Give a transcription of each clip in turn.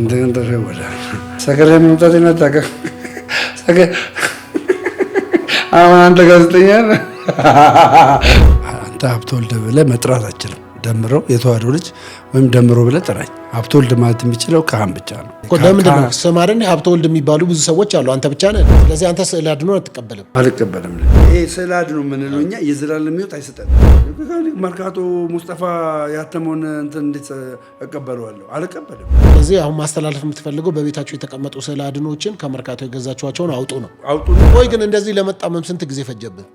አንተ ግን ተሸወደ ሰከረ መምጣት ይናታከ ሰከ አሁን አንተ ጋዜጠኛ አንተ ሀብተወልድ ብለህ መጥራት አትችልም። ደምረው የተዋህዶ ልጅ ወይም ደምሮ ብለህ ጥራኝ። ሀብተወልድ ማለት የሚችለው ካህን ብቻ ነው። ለምንድን ነው ሰማርን ሀብተወልድ የሚባሉ ብዙ ሰዎች አሉ፣ አንተ ብቻ ነህ። ስለዚህ አንተ ስዕል አድኖ አትቀበልም? አልቀበልም። ይሄ ስዕል አድኖ የምንለው እኛ የዘላለም ሕይወት አይሰጠንም። መርካቶ ሙስጠፋ ያተመውን እንትን እንዴት እቀበለዋለሁ? አልቀበልም። ስለዚህ አሁን ማስተላለፍ የምትፈልገው በቤታችሁ የተቀመጡ ስዕል አድኖችን ከመርካቶ የገዛችኋቸውን አውጡ ነው? አውጡ። ወይ ግን እንደዚህ ለመጣመም ስንት ጊዜ ፈጀብህ?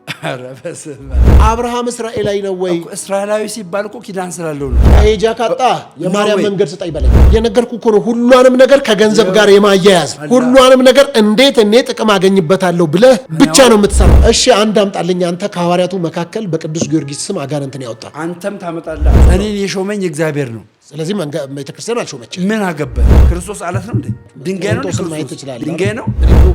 አብርሃም እስራኤላዊ ነው ወይ? እስራኤላዊ ሲባል እኮ ኪዳን ስላለው ነው። ሄጃ ካጣ የማርያም መንገድ ስጠኝ በለኝ። የነገርኩህ እኮ ነው። ሁሉንም ነገር ከገንዘብ ጋር የማያያዝ ሁሉንም ነገር እንዴት እኔ ጥቅም አገኝበታለሁ ብለህ ብቻ ነው የምትሰራው። እሺ አንድ አምጣልኝ። አንተ ከሐዋርያቱ መካከል በቅዱስ ጊዮርጊስ ስም አጋንንትን ያወጣ አንተም ታመጣለህ። እኔን የሾመኝ እግዚአብሔር ነው። ስለዚህ ቤተክርስቲያን አልሾመችም። ምን አገባህ? ክርስቶስ አለት ነው እንዴ? ድንጋይ ነው? ድንጋይ ነው?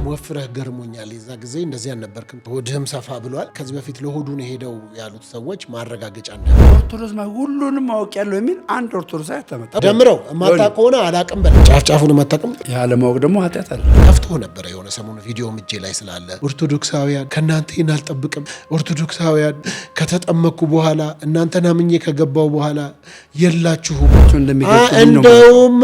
ወፍረህ ገርሞኛል። የዛ ጊዜ እንደዚህ አልነበርክም። ሆድህም ሰፋ ብሏል። ከዚህ በፊት ለሆዱ ነው ሄደው ያሉት ሰዎች ማረጋገጫ እንደ ኦርቶዶክስ ሁሉንም ማወቅ ያለው የሚል አንድ ኦርቶዶክስ አያተመጣ ደምረው ማታ ከሆነ አላቅም በል ጫፍጫፉን ማታቅም ያለ ማወቅ ደግሞ ኃጢአት አለ። ከፍቶ ነበረ የሆነ ሰሞኑ ቪዲዮ ምጄ ላይ ስላለ ኦርቶዶክሳውያን ከእናንተ ይህን አልጠብቅም። ኦርቶዶክሳውያን ከተጠመኩ በኋላ እናንተን አምኜ ከገባው በኋላ የላችሁም። እንደውም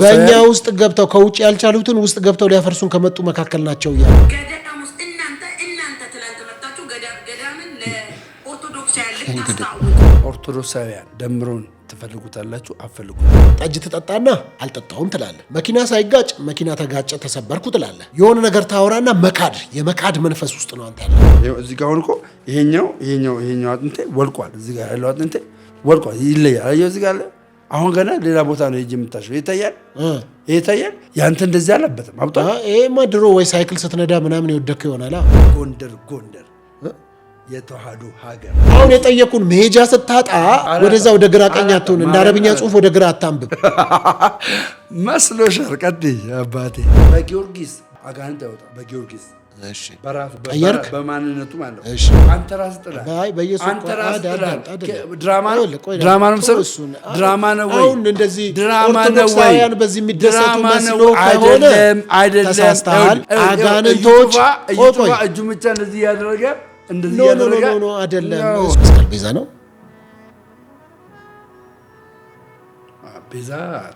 በእኛ ውስጥ ገብተው ከውጭ ያልቻሉትን ውስጥ ገብተው ሊያፈርሱን ከመጡ መካከል ናቸው እያሉ ገዳም ውስጥ እናንተ ትላንት መጣችሁ ገዳምን ለኦርቶዶክሳውያን ኦርቶዶክሳውያን ደምሮን ትፈልጉታላችሁ? አፈልጉ። ጠጅ ትጠጣና አልጠጣውም ትላለህ። መኪና ሳይጋጭ መኪና ተጋጨ ተሰበርኩ ትላለህ። የሆነ ነገር ታወራና የመካድ መንፈስ ውስጥ ነው አንተ ያለው። እዚህ ጋር አሁን እኮ ይሄኛው አጥንቴ ወልቋል። እዚህ ጋር ያለው አጥንቴ ወልቋል። ይለያል። አየሁ እዚህ ጋር አሁን ገና ሌላ ቦታ ነው ሄጄ የምታሸው። ይታያል። ያንተ እንደዚህ አለበትም አብጣ። ይሄማ ድሮ ወይ ሳይክል ስትነዳ ምናምን የወደከው ይሆናል። ጎንደር የተዋህዶ ሀገር። አሁን የጠየቁን መሄጃ ስታጣ ወደዛ ወደ ግራ ቀኝ አትሆን፣ እንደ አረብኛ ጽሑፍ ወደ ግራ አታንብብ መስሎሻል። ቀጥይ አባቴ። በጊዮርጊስ አጋንንት ያወጣ በጊዮርጊስ እሺ፣ በራሱ በማንነቱ ማለት ነው። እሺ፣ አንተ ራስህ ጥላ ባይ በኢየሱስ ድራማ ነው ወይ? አሁን እንደዚህ ድራማ ነው ወይ? ኦርቶዶክሳውያን በዚህ የሚደሰቱ መስሎ ከሆነ ተሳስተሃል። አጋንንቶች እጁ ብቻ እንደዚህ ያደረገ ኖ አይደለም። መስቀል ቤዛ ነው። ቤዛ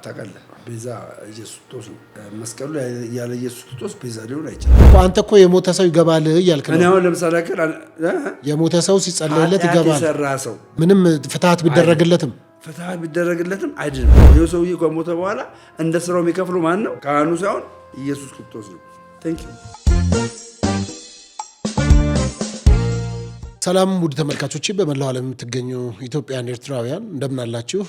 ታውቃለህ? ቤዛ ኢየሱስ ክርስቶስ ነው። መስቀሉ ያለ ኢየሱስ ክርስቶስ ቤዛ ሊሆን አይችልም። አንተ እኮ የሞተ ሰው ይገባል እያልክ ነው። እኔ አሁን ለምሳሌ የሞተ ሰው ሲጸለይለት ይገባል። የሰራ ሰው ምንም ፍትሐት ቢደረግለትም አይደለም። ይኸው ሰውዬ ከሞተ በኋላ እንደ ስራው የሚከፍለው ማን ነው? ካህኑ ሳይሆን ኢየሱስ ክርስቶስ ነው። ቴንክ ዩ። ሰላም ውድ ተመልካቾች፣ በመላው ዓለም የምትገኙ ኢትዮጵያውያን ኤርትራውያን እንደምን አላችሁ?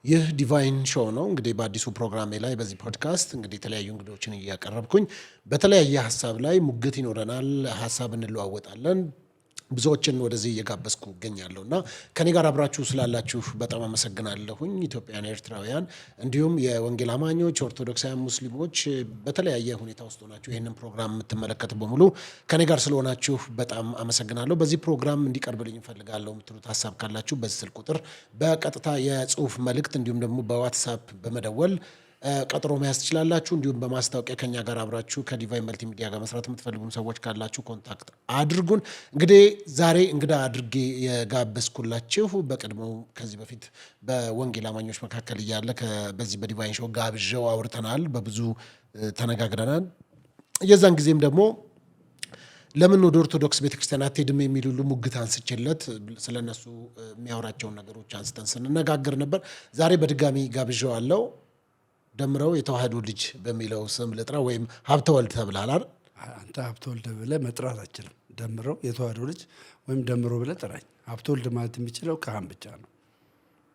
ይህ ዲቫይን ሾው ነው። እንግዲህ በአዲሱ ፕሮግራሜ ላይ በዚህ ፖድካስት እንግዲህ የተለያዩ እንግዶችን እያቀረብኩኝ በተለያየ ሀሳብ ላይ ሙግት ይኖረናል፣ ሀሳብ እንለዋወጣለን። ብዙዎችን ወደዚህ እየጋበዝኩ እገኛለሁ እና ከኔ ጋር አብራችሁ ስላላችሁ በጣም አመሰግናለሁኝ። ኢትዮጵያውያን ኤርትራውያን፣ እንዲሁም የወንጌል አማኞች ኦርቶዶክሳውያን፣ ሙስሊሞች በተለያየ ሁኔታ ውስጥ ሆናችሁ ይህንን ፕሮግራም የምትመለከቱ በሙሉ ከኔ ጋር ስለሆናችሁ በጣም አመሰግናለሁ። በዚህ ፕሮግራም እንዲቀርብልኝ እፈልጋለሁ የምትሉት ሀሳብ ካላችሁ በዚህ ስልክ ቁጥር በቀጥታ የጽሁፍ መልእክት እንዲሁም ደግሞ በዋትሳፕ በመደወል ቀጥሮ መያዝ ትችላላችሁ። እንዲሁም በማስታወቂያ ከኛ ጋር አብራችሁ ከዲቫይን መልቲ ሚዲያ ጋር መስራት የምትፈልጉም ሰዎች ካላችሁ ኮንታክት አድርጉን። እንግዲህ ዛሬ እንግዳ አድርጌ የጋበዝኩላችሁ በቀድሞው ከዚህ በፊት በወንጌል አማኞች መካከል እያለ በዚህ በዲቫይን ሾው ጋብዣው አውርተናል፣ በብዙ ተነጋግረናል። የዛን ጊዜም ደግሞ ለምን ወደ ኦርቶዶክስ ቤተክርስቲያን አትሄድም የሚል ሁሉ ሙግት አንስቼለት ስለነሱ የሚያወራቸውን ነገሮች አንስተን ስንነጋገር ነበር። ዛሬ በድጋሚ ጋብዣው አለው። ደምረው የተዋህዶ ልጅ በሚለው ስም ልጥራ ወይም ሀብተወልድ ተብለሃል አይደል? አንተ ሀብተወልድ ብለህ መጥራት አትችልም። ደምረው የተዋህዶ ልጅ ወይም ደምሮ ብለህ ጥራኝ። ሀብተወልድ ማለት የሚችለው ካህን ብቻ ነው።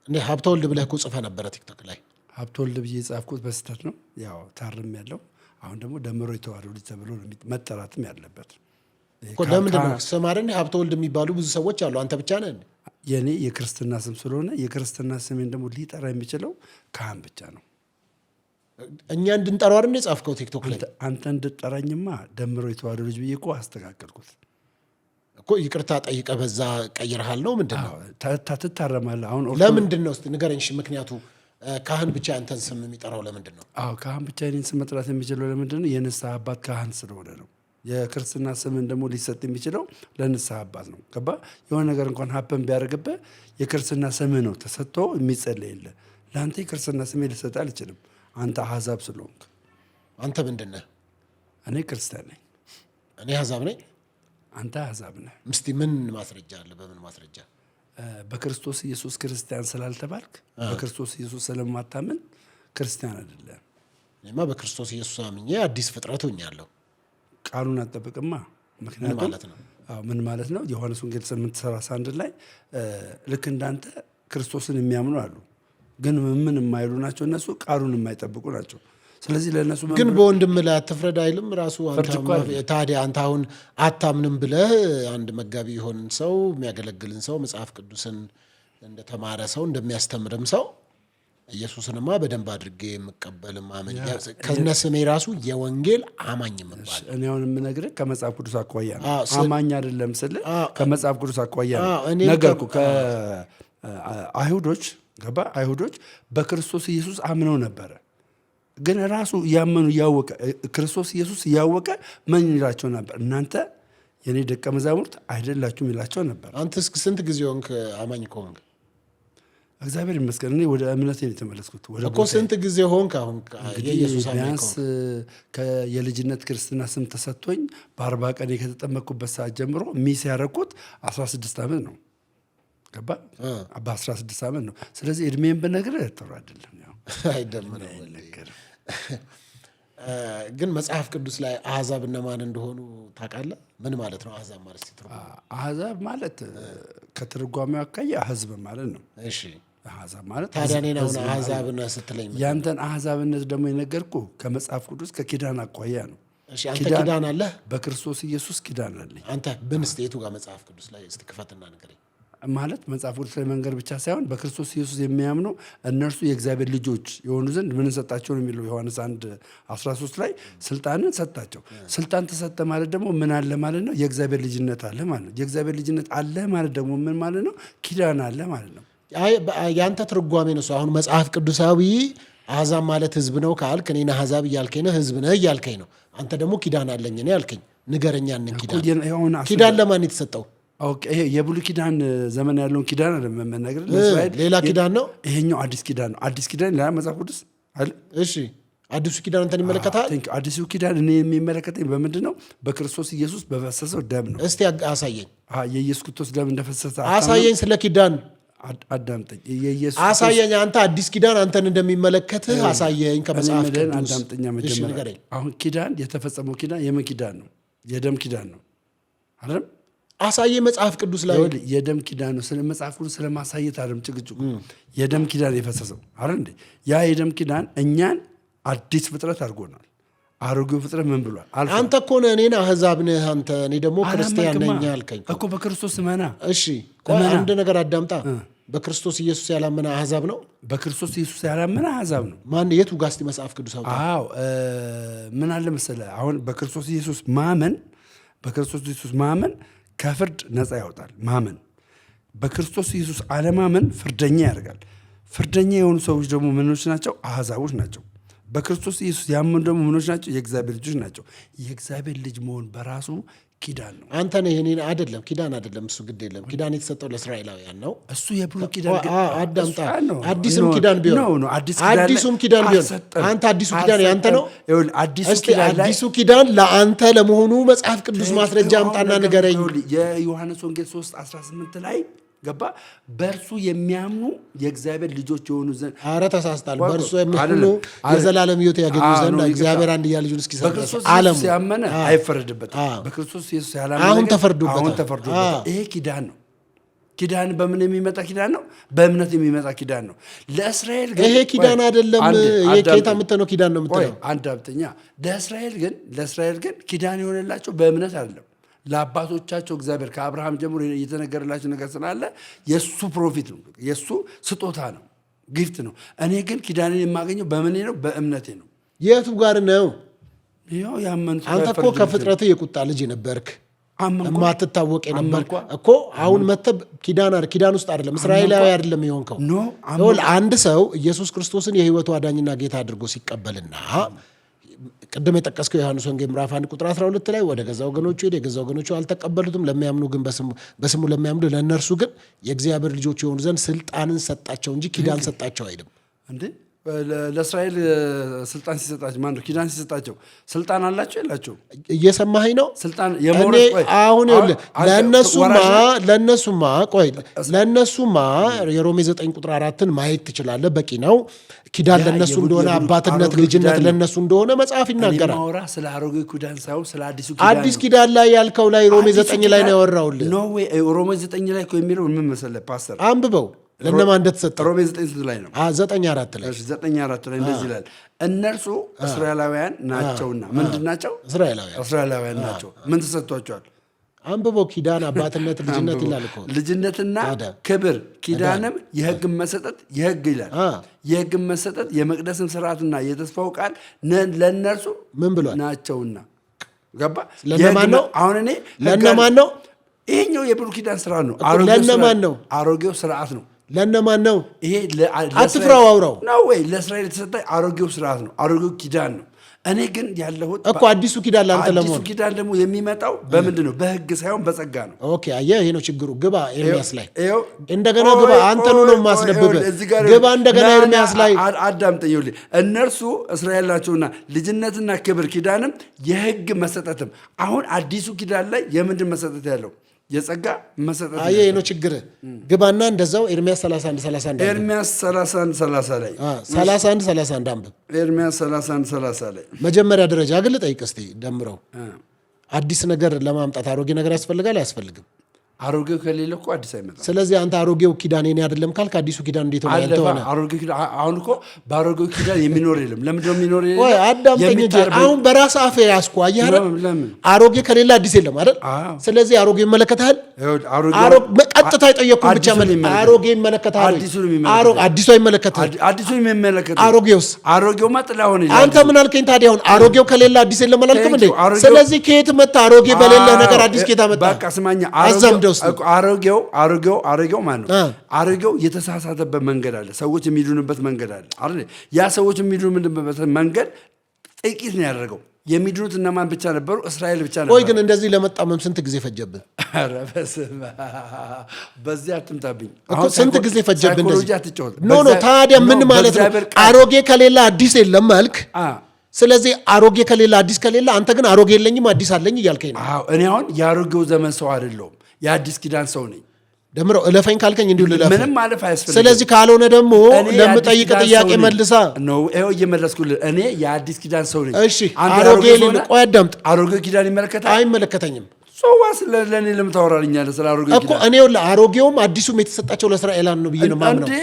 እንዴ ሀብተወልድ ብለህ እኮ ጽፈህ ነበረ ቲክቶክ ላይ። ሀብተወልድ ብዬ የጻፍኩት በስህተት ነው። ያው ታርም ያለው አሁን ደግሞ ደምሮ የተዋህዶ ልጅ ተብሎ መጠራትም ያለበት ለምንድን ነው? ስማርን ሀብተወልድ የሚባሉ ብዙ ሰዎች አሉ፣ አንተ ብቻ ነህ። የኔ የክርስትና ስም ስለሆነ የክርስትና ስሜን ደግሞ ሊጠራ የሚችለው ካህን ብቻ ነው። እኛ እንድንጠራው አይደል የጻፍከው ቲክቶክ ላይ? አንተ እንድጠራኝማ ደምሮ የተዋህዶ ልጅ ብዬ እኮ አስተካከልኩት እኮ። ይቅርታ ጠይቀህ በዛ ቀይረሃል ነው? ምንድን ነው? ትታረማለህ። አሁን ለምንድን ነው እስቲ ንገረኝ ምክንያቱ። ካህን ብቻ አንተን ስም የሚጠራው ለምንድን ነው? አዎ ካህን ብቻ እኔን ስም መጥራት የሚችለው ለምንድን ነው? የንስሐ አባት ካህን ስለሆነ ነው። የክርስትና ስምን ደግሞ ሊሰጥ የሚችለው ለንስሐ አባት ነው። ገባ? የሆነ ነገር እንኳን ሀፐን ቢያደርግብህ የክርስትና ስምህ ነው ተሰጥቶ የሚጸለይልህ። ለአንተ የክርስትና ስሜ ልሰጥ አልችልም፣ አንተ አሕዛብ ስለሆንክ። አንተ ምንድን ነህ? እኔ ክርስቲያን ነኝ። እኔ አሕዛብ ነኝ። አንተ አሕዛብ ነህ። እስቲ ምን ማስረጃ አለ? በምን ማስረጃ? በክርስቶስ ኢየሱስ ክርስቲያን ስላልተባልክ፣ በክርስቶስ ኢየሱስ ስለማታምን ክርስቲያን አይደለም። እኔማ በክርስቶስ ኢየሱስ አምኜ አዲስ ፍጥረት ሆኛለሁ። ቃሉን አጠብቅማ። ምክንያቱም ማለት ነው። ምን ማለት ነው? ዮሐንስ ወንጌል 8:31 ላይ ልክ እንዳንተ ክርስቶስን የሚያምኑ አሉ፣ ግን ምን የማይሉ ናቸው? እነሱ ቃሉን የማይጠብቁ ናቸው። ስለዚህ ለእነሱ ግን በወንድም ላይ አትፍረድ አይልም ራሱ? ታዲያ አንተ አሁን አታምንም ብለህ አንድ መጋቢ የሆንን ሰው የሚያገለግልን ሰው መጽሐፍ ቅዱስን እንደተማረ ሰው እንደሚያስተምርም ሰው ኢየሱስንማ በደንብ አድርጌ የምቀበል ማመን ከነ ስሜ ራሱ የወንጌል አማኝ የምባል እኔ አሁን የምነግርህ ከመጽሐፍ ቅዱስ አኳያ ነው። አማኝ አይደለም ስል ከመጽሐፍ ቅዱስ አኳያ ነው ነገርኩ። ከአይሁዶች ገባ አይሁዶች በክርስቶስ ኢየሱስ አምነው ነበረ። ግን ራሱ እያመኑ እያወቀ ክርስቶስ ኢየሱስ እያወቀ ምን ይላቸው ነበር? እናንተ የኔ ደቀ መዛሙርት አይደላችሁም ይላቸው ነበር። አንተ እስኪ ስንት ጊዜ ሆንክ አማኝ ከሆንክ? እግዚአብሔር ይመስገን እኔ ወደ እምነቴ ነው የተመለስኩት። እኮ ስንት ጊዜ ሆንክ አሁን የኢየሱስ አማኝ? ቢያንስ የልጅነት ክርስትና ስም ተሰጥቶኝ በ40 ቀን ከተጠመቅኩበት ሰዓት ጀምሮ ሚስ ያደረኩት 16 ዓመት ነው። ገባ? በ16 ዓመት ነው። ስለዚህ እድሜን ብነግርህ ጥሩ አይደለም። ያው አይደምነው ግን መጽሐፍ ቅዱስ ላይ አሕዛብ እነማን እንደሆኑ ታውቃለህ? ምን ማለት ነው አሕዛብ ማለት? አሕዛብ ማለት ከትርጓሜው አካያ ሕዝብ ማለት ነው። እሺ አሕዛብ ማለት ታዲያ እኔን አሁን አሕዛብ ነህ ስትለኝ ያንተን አሕዛብነት ደግሞ የነገርኩህ ከመጽሐፍ ቅዱስ ከኪዳን አኳያ ነው። እሺ አንተ ኪዳን አለህ? በክርስቶስ ኢየሱስ ኪዳን አለኝ። አንተ ብንስት የቱ ጋር መጽሐፍ ቅዱስ ላይ እስቲ ክፈትና ንገረኝ። ማለት መጽሐፍ ቅዱስ ላይ መንገር ብቻ ሳይሆን በክርስቶስ ኢየሱስ የሚያምኑ እነርሱ የእግዚአብሔር ልጆች የሆኑ ዘንድ ምን ሰጣቸው ነው የሚለው ዮሐንስ 1:13 ላይ ስልጣንን ሰጣቸው። ስልጣን ተሰጠ ማለት ደግሞ ምን አለ ማለት ነው? የእግዚአብሔር ልጅነት አለ ማለት ነው። የእግዚአብሔር ልጅነት አለ ማለት ደግሞ ምን ማለት ነው? ኪዳን አለ ማለት ነው። ያንተ ትርጓሜ ነው። አሁን መጽሐፍ ቅዱሳዊ አሕዛብ ማለት ህዝብ ነው ካልክ እኔን አሕዛብ እያልከኝ ነው፣ ህዝብ ነህ እያልከኝ ነው። አንተ ደግሞ ኪዳን አለኝ እኔ ያልከኝ ንገረኛ። ኪዳን ለማን የተሰጠው? ይሄ የብሉይ ኪዳን ዘመን ያለውን ኪዳን ለመናገር ሌላ ኪዳን ነው። ይሄኛው አዲስ ኪዳን ነው። አዲስ ኪዳን ሌላ መጽሐፍ ቅዱስ አለ። እሺ አዲሱ ኪዳን እንትን ይመለከታል። አዲሱ ኪዳን እኔ የሚመለከተኝ በምንድን ነው? በክርስቶስ ኢየሱስ በፈሰሰው ደም ነው። እስቲ አሳየኝ። የኢየሱስ ክርስቶስ ደም እንደፈሰሰ አሳየኝ። ስለ ኪዳን አዳምጠኝ። አሳየኝ። አንተ አዲስ ኪዳን አንተን እንደሚመለከትህ አሳየኝ ከመጽሐፍ ቅዱስ። አዳምጠኛ መጀመሪያ። አሁን ኪዳን የተፈጸመው ኪዳን የምን ኪዳን ነው? የደም ኪዳን ነው አይደል? አሳየ መጽሐፍ ቅዱስ ላይ የደም ኪዳን ነው። ስለ መጽሐፍ ቅዱስ ስለማሳየት አይደለም ጭቅጭቁ። የደም ኪዳን የፈሰሰው አይደል እንዴ? ያ የደም ኪዳን እኛን አዲስ ፍጥረት አድርጎናል። አሮጌው ፍጥረት ምን ብሏል? አንተ እኮ ነህ እኔን አሕዛብ ነህ አንተ፣ እኔ ደግሞ ክርስቲያን ነኝ አልከኝ እኮ። በክርስቶስ መና። እሺ አንድ ነገር አዳምጣ። በክርስቶስ ኢየሱስ ያላመነ አሕዛብ ነው። በክርስቶስ ኢየሱስ ያላመነ አሕዛብ ነው። ማን? የቱ ጋር እስቲ መጽሐፍ ቅዱስ አውጣ። አዎ ምን አለ መሰለህ፣ አሁን በክርስቶስ ኢየሱስ ማመን ከፍርድ ነፃ ያወጣል። ማመን በክርስቶስ ኢየሱስ አለማመን ፍርደኛ ያደርጋል። ፍርደኛ የሆኑ ሰዎች ደግሞ ምኖች ናቸው? አሕዛቦች ናቸው። በክርስቶስ ኢየሱስ ያመኑ ደግሞ ምኖች ናቸው? የእግዚአብሔር ልጆች ናቸው። የእግዚአብሔር ልጅ መሆን በራሱ ኪዳን ነው። አንተ ነህ የኔን አይደለም። ኪዳን አይደለም እሱ፣ ግድ የለም። ኪዳን የተሰጠው ለእስራኤላውያን ነው። እሱ የብሉይ ኪዳን አዳምጣ። አዲስም ኪዳን ቢሆን አዲሱም ኪዳን ቢሆን አንተ አዲሱ ኪዳን ያንተ ነው። አዲሱ ኪዳን ለአንተ ለመሆኑ መጽሐፍ ቅዱስ ማስረጃ አምጣና ንገረኝ። የዮሐንስ ወንጌል 3:18 ላይ ገባ? በእርሱ የሚያምኑ የእግዚአብሔር ልጆች የሆኑ ዘንድ። ኧረ ተሳስታል። በእርሱ የሚያምኑ የዘላለም ሕይወት ያገኙ ዘንድ እግዚአብሔር አንድያ ልጁን እስኪሰጥ በክርስቶስ ኢየሱስ ያመነ አይፈረድበትም። በክርስቶስ ኢየሱስ ያላመነ አሁን ተፈርዶበታል። ይሄ ኪዳን ነው። ኪዳን በምን የሚመጣ ኪዳን ነው? በእምነት የሚመጣ ኪዳን ነው። ለእስራኤል ግን ይሄ ኪዳን አይደለም። የኬታ የምትለው ኪዳን ነው የምትለው። አንድ ሀብተኛ ለእስራኤል ግን ኪዳን የሆነላቸው በእምነት አይደለም። ለአባቶቻቸው እግዚአብሔር ከአብርሃም ጀምሮ እየተነገረላቸው ነገር ስላለ የእሱ ፕሮፊት ነው፣ የእሱ ስጦታ ነው፣ ጊፍት ነው። እኔ ግን ኪዳንን የማገኘው በምኔ ነው? በእምነቴ ነው። የቱ ጋር ነው? ያመኑት። አንተ እኮ ከፍጥረትህ የቁጣ ልጅ ነበርክ። ማትታወቅ የነበር እኮ አሁን መተብ ኪዳን ውስጥ አይደለም እስራኤላዊ አይደለም ይሆንከው አንድ ሰው ኢየሱስ ክርስቶስን የህይወቱ አዳኝና ጌታ አድርጎ ሲቀበልና ቅድም የጠቀስከው ዮሐንስ ወንጌል ምዕራፍ 1 ቁጥር 12 ላይ ወደ ገዛ ወገኖቹ ሄደ የገዛ ወገኖቹ አልተቀበሉትም ለሚያምኑ ግን በስሙ ለሚያምኑ ለእነርሱ ግን የእግዚአብሔር ልጆች የሆኑ ዘንድ ስልጣንን ሰጣቸው እንጂ ኪዳን ሰጣቸው አይደለም እንዴ ለእስራኤል ስልጣን ሲሰጣቸው ማን ነው ኪዳን ሲሰጣቸው ስልጣን አላቸው የላቸው እየሰማኸኝ ነው ስልጣን አሁን ለነሱማ የሮሜ 9 ቁጥር 4ን ማየት ትችላለህ በቂ ነው ኪዳን ለነሱ እንደሆነ አባትነት ልጅነት ለነሱ እንደሆነ መጽሐፍ ይናገራል ማውራ ስለ አሮጌ ኪዳን ሳይሆን ስለ አዲስ ኪዳን ላይ ያልከው ላይ ሮሜ 9 ላይ ነው ያወራውልህ ኖ ዌይ ሮሜ 9 ላይ የሚለው ምን መሰለህ ፓስተር አንብበው ለነማ እንደተሰጠ ሮሜ 9 ላይ ነው 9:4 ላይ 9:4 ላይ እንደዚህ ይላል እነርሱ እስራኤላውያን ናቸውና ምንድናቸው እስራኤላውያን ናቸው ምን ተሰጥቷቸዋል አንብበው ኪዳን አባትነት ልጅነት ይላል እኮ ልጅነትና ክብር ኪዳንም የሕግ መሰጠት የሕግ ይላል የሕግ መሰጠት የመቅደስም ስርዓትና የተስፋው ቃል ለእነርሱ ምን ብሏል ናቸውና ገባ ለነማን ነው አሁን እኔ ለነማን ነው ይሄኛው የብሉይ ኪዳን ስርዓት ነው ለነማን ነው አሮጌው ስርዓት ነው ለነማን ነው ይሄ አትፍራው አውራው ነው ወይ ለእስራኤል የተሰጠ አሮጌው ስርዓት ነው አሮጌው ኪዳን ነው እኔ ግን ያለሁት እኮ አዲሱ ኪዳን ላንተ ለሞት አዲሱ ኪዳን ደግሞ የሚመጣው በምንድን ነው በሕግ ሳይሆን በጸጋ ነው ኦኬ አየህ ይሄ ነው ችግሩ ግባ ኤርሚያስ ላይ እንደገና ግባ አንተኑ ነው ማስነበበ ግባ እንደገና ኤርሚያስ ላይ አዳምጠኝ እነርሱ እስራኤል ናቸውና ልጅነትና ክብር ኪዳንም የሕግ መሰጠትም አሁን አዲሱ ኪዳን ላይ የምንድን መሰጠት ያለው የጸጋ መሰጠት አየ ነው ችግር ግባና እንደዛው ኤርሚያስ 31:31 ኤርሚያስ 31:30 ላይ 31:31 አንብብ ኤርሚያስ 31:30 ላይ መጀመሪያ ደረጃ ግን ጠይቅ እስቲ ደምረው አዲስ ነገር ለማምጣት አሮጌ ነገር ያስፈልጋል አያስፈልግም አሮጌው ከሌለ እኮ አዲስ አይመጣም ስለዚህ አንተ አሮጌው ኪዳን የኔ አይደለም ካልክ አዲሱ ኪዳን እንዴት ሆነ አንተ ሆነ አሮጌው ኪዳን አሁን እኮ በአሮጌው ኪዳን የሚኖር የለም ለምንድን ነው የሚኖር ወይ አዳምጠኝ እንጂ አሁን በራስ አፍ ያስኩ አየህ አሮጌ ከሌለ አዲስ የለም አይደል ስለዚህ አሮጌ ይመለከታል አሮጌ ቀጥታ የጠየቅኩህ ብቻ አሮጌ ይመለከታል አዲሱ ይመለከታል አሮጌውማ ጥላ ሆነ አንተ ምን አልከኝ ታዲያ አሁን አሮጌው ከሌለ አዲስ የለም አላልክም እንዴ ስለዚህ ከየት መጣ አሮጌ በሌለ ነገር አዲስ ከየት መጣ በቃ ስማኛ አሮጌው ማለት ነው አሮጌው የተሳሳተበት መንገድ አለ ሰዎች የሚድኑበት መንገድ አለ አይደል ያ ሰዎች የሚድኑበት መንገድ ጥቂት ነው ያደረገው የሚድኑት እነማን ብቻ ነበሩ እስራኤል ብቻ ነበሩ ወይ ግን እንደዚህ ለመጣመም ስንት ጊዜ ፈጀብን ኧረ በስመ በዚህ አትምጣብኝ አሁን ስንት ጊዜ ፈጀብን እንደዚህ ኖ ታዲያ ምን ማለት ነው አሮጌ ከሌለ አዲስ የለም መልክ ስለዚህ አሮጌ ከሌለ አዲስ ከሌለ አንተ ግን አሮጌ የለኝም አዲስ አለኝ እያልከኝ ነው አዎ እኔ አሁን የአሮጌው ዘመን ሰው አይደለሁም የአዲስ ኪዳን ሰው ነኝ ደምረው እለፈኝ ካልከኝ እንዲሁ ልለፍ ምንም ማለፍ አያስፈልግም ስለዚህ ካልሆነ ደግሞ ለምጠይቅ ጥያቄ መልሳ ነው ይሄው እየመለስኩልህ እኔ የአዲስ ኪዳን ሰው ነኝ እሺ አሮጌ ሊል ቆይ አዳምጥ አሮጌው ኪዳን ይመለከታል አይመለከተኝም ሶዋስ ለኔ ለምታወራልኛለህ ስለ አሮጌው ኪዳን እኮ እኔ አሮጌውም አዲሱም የተሰጣቸው ለእስራኤላን ነው ብዬ ነው ማምነው እንዴ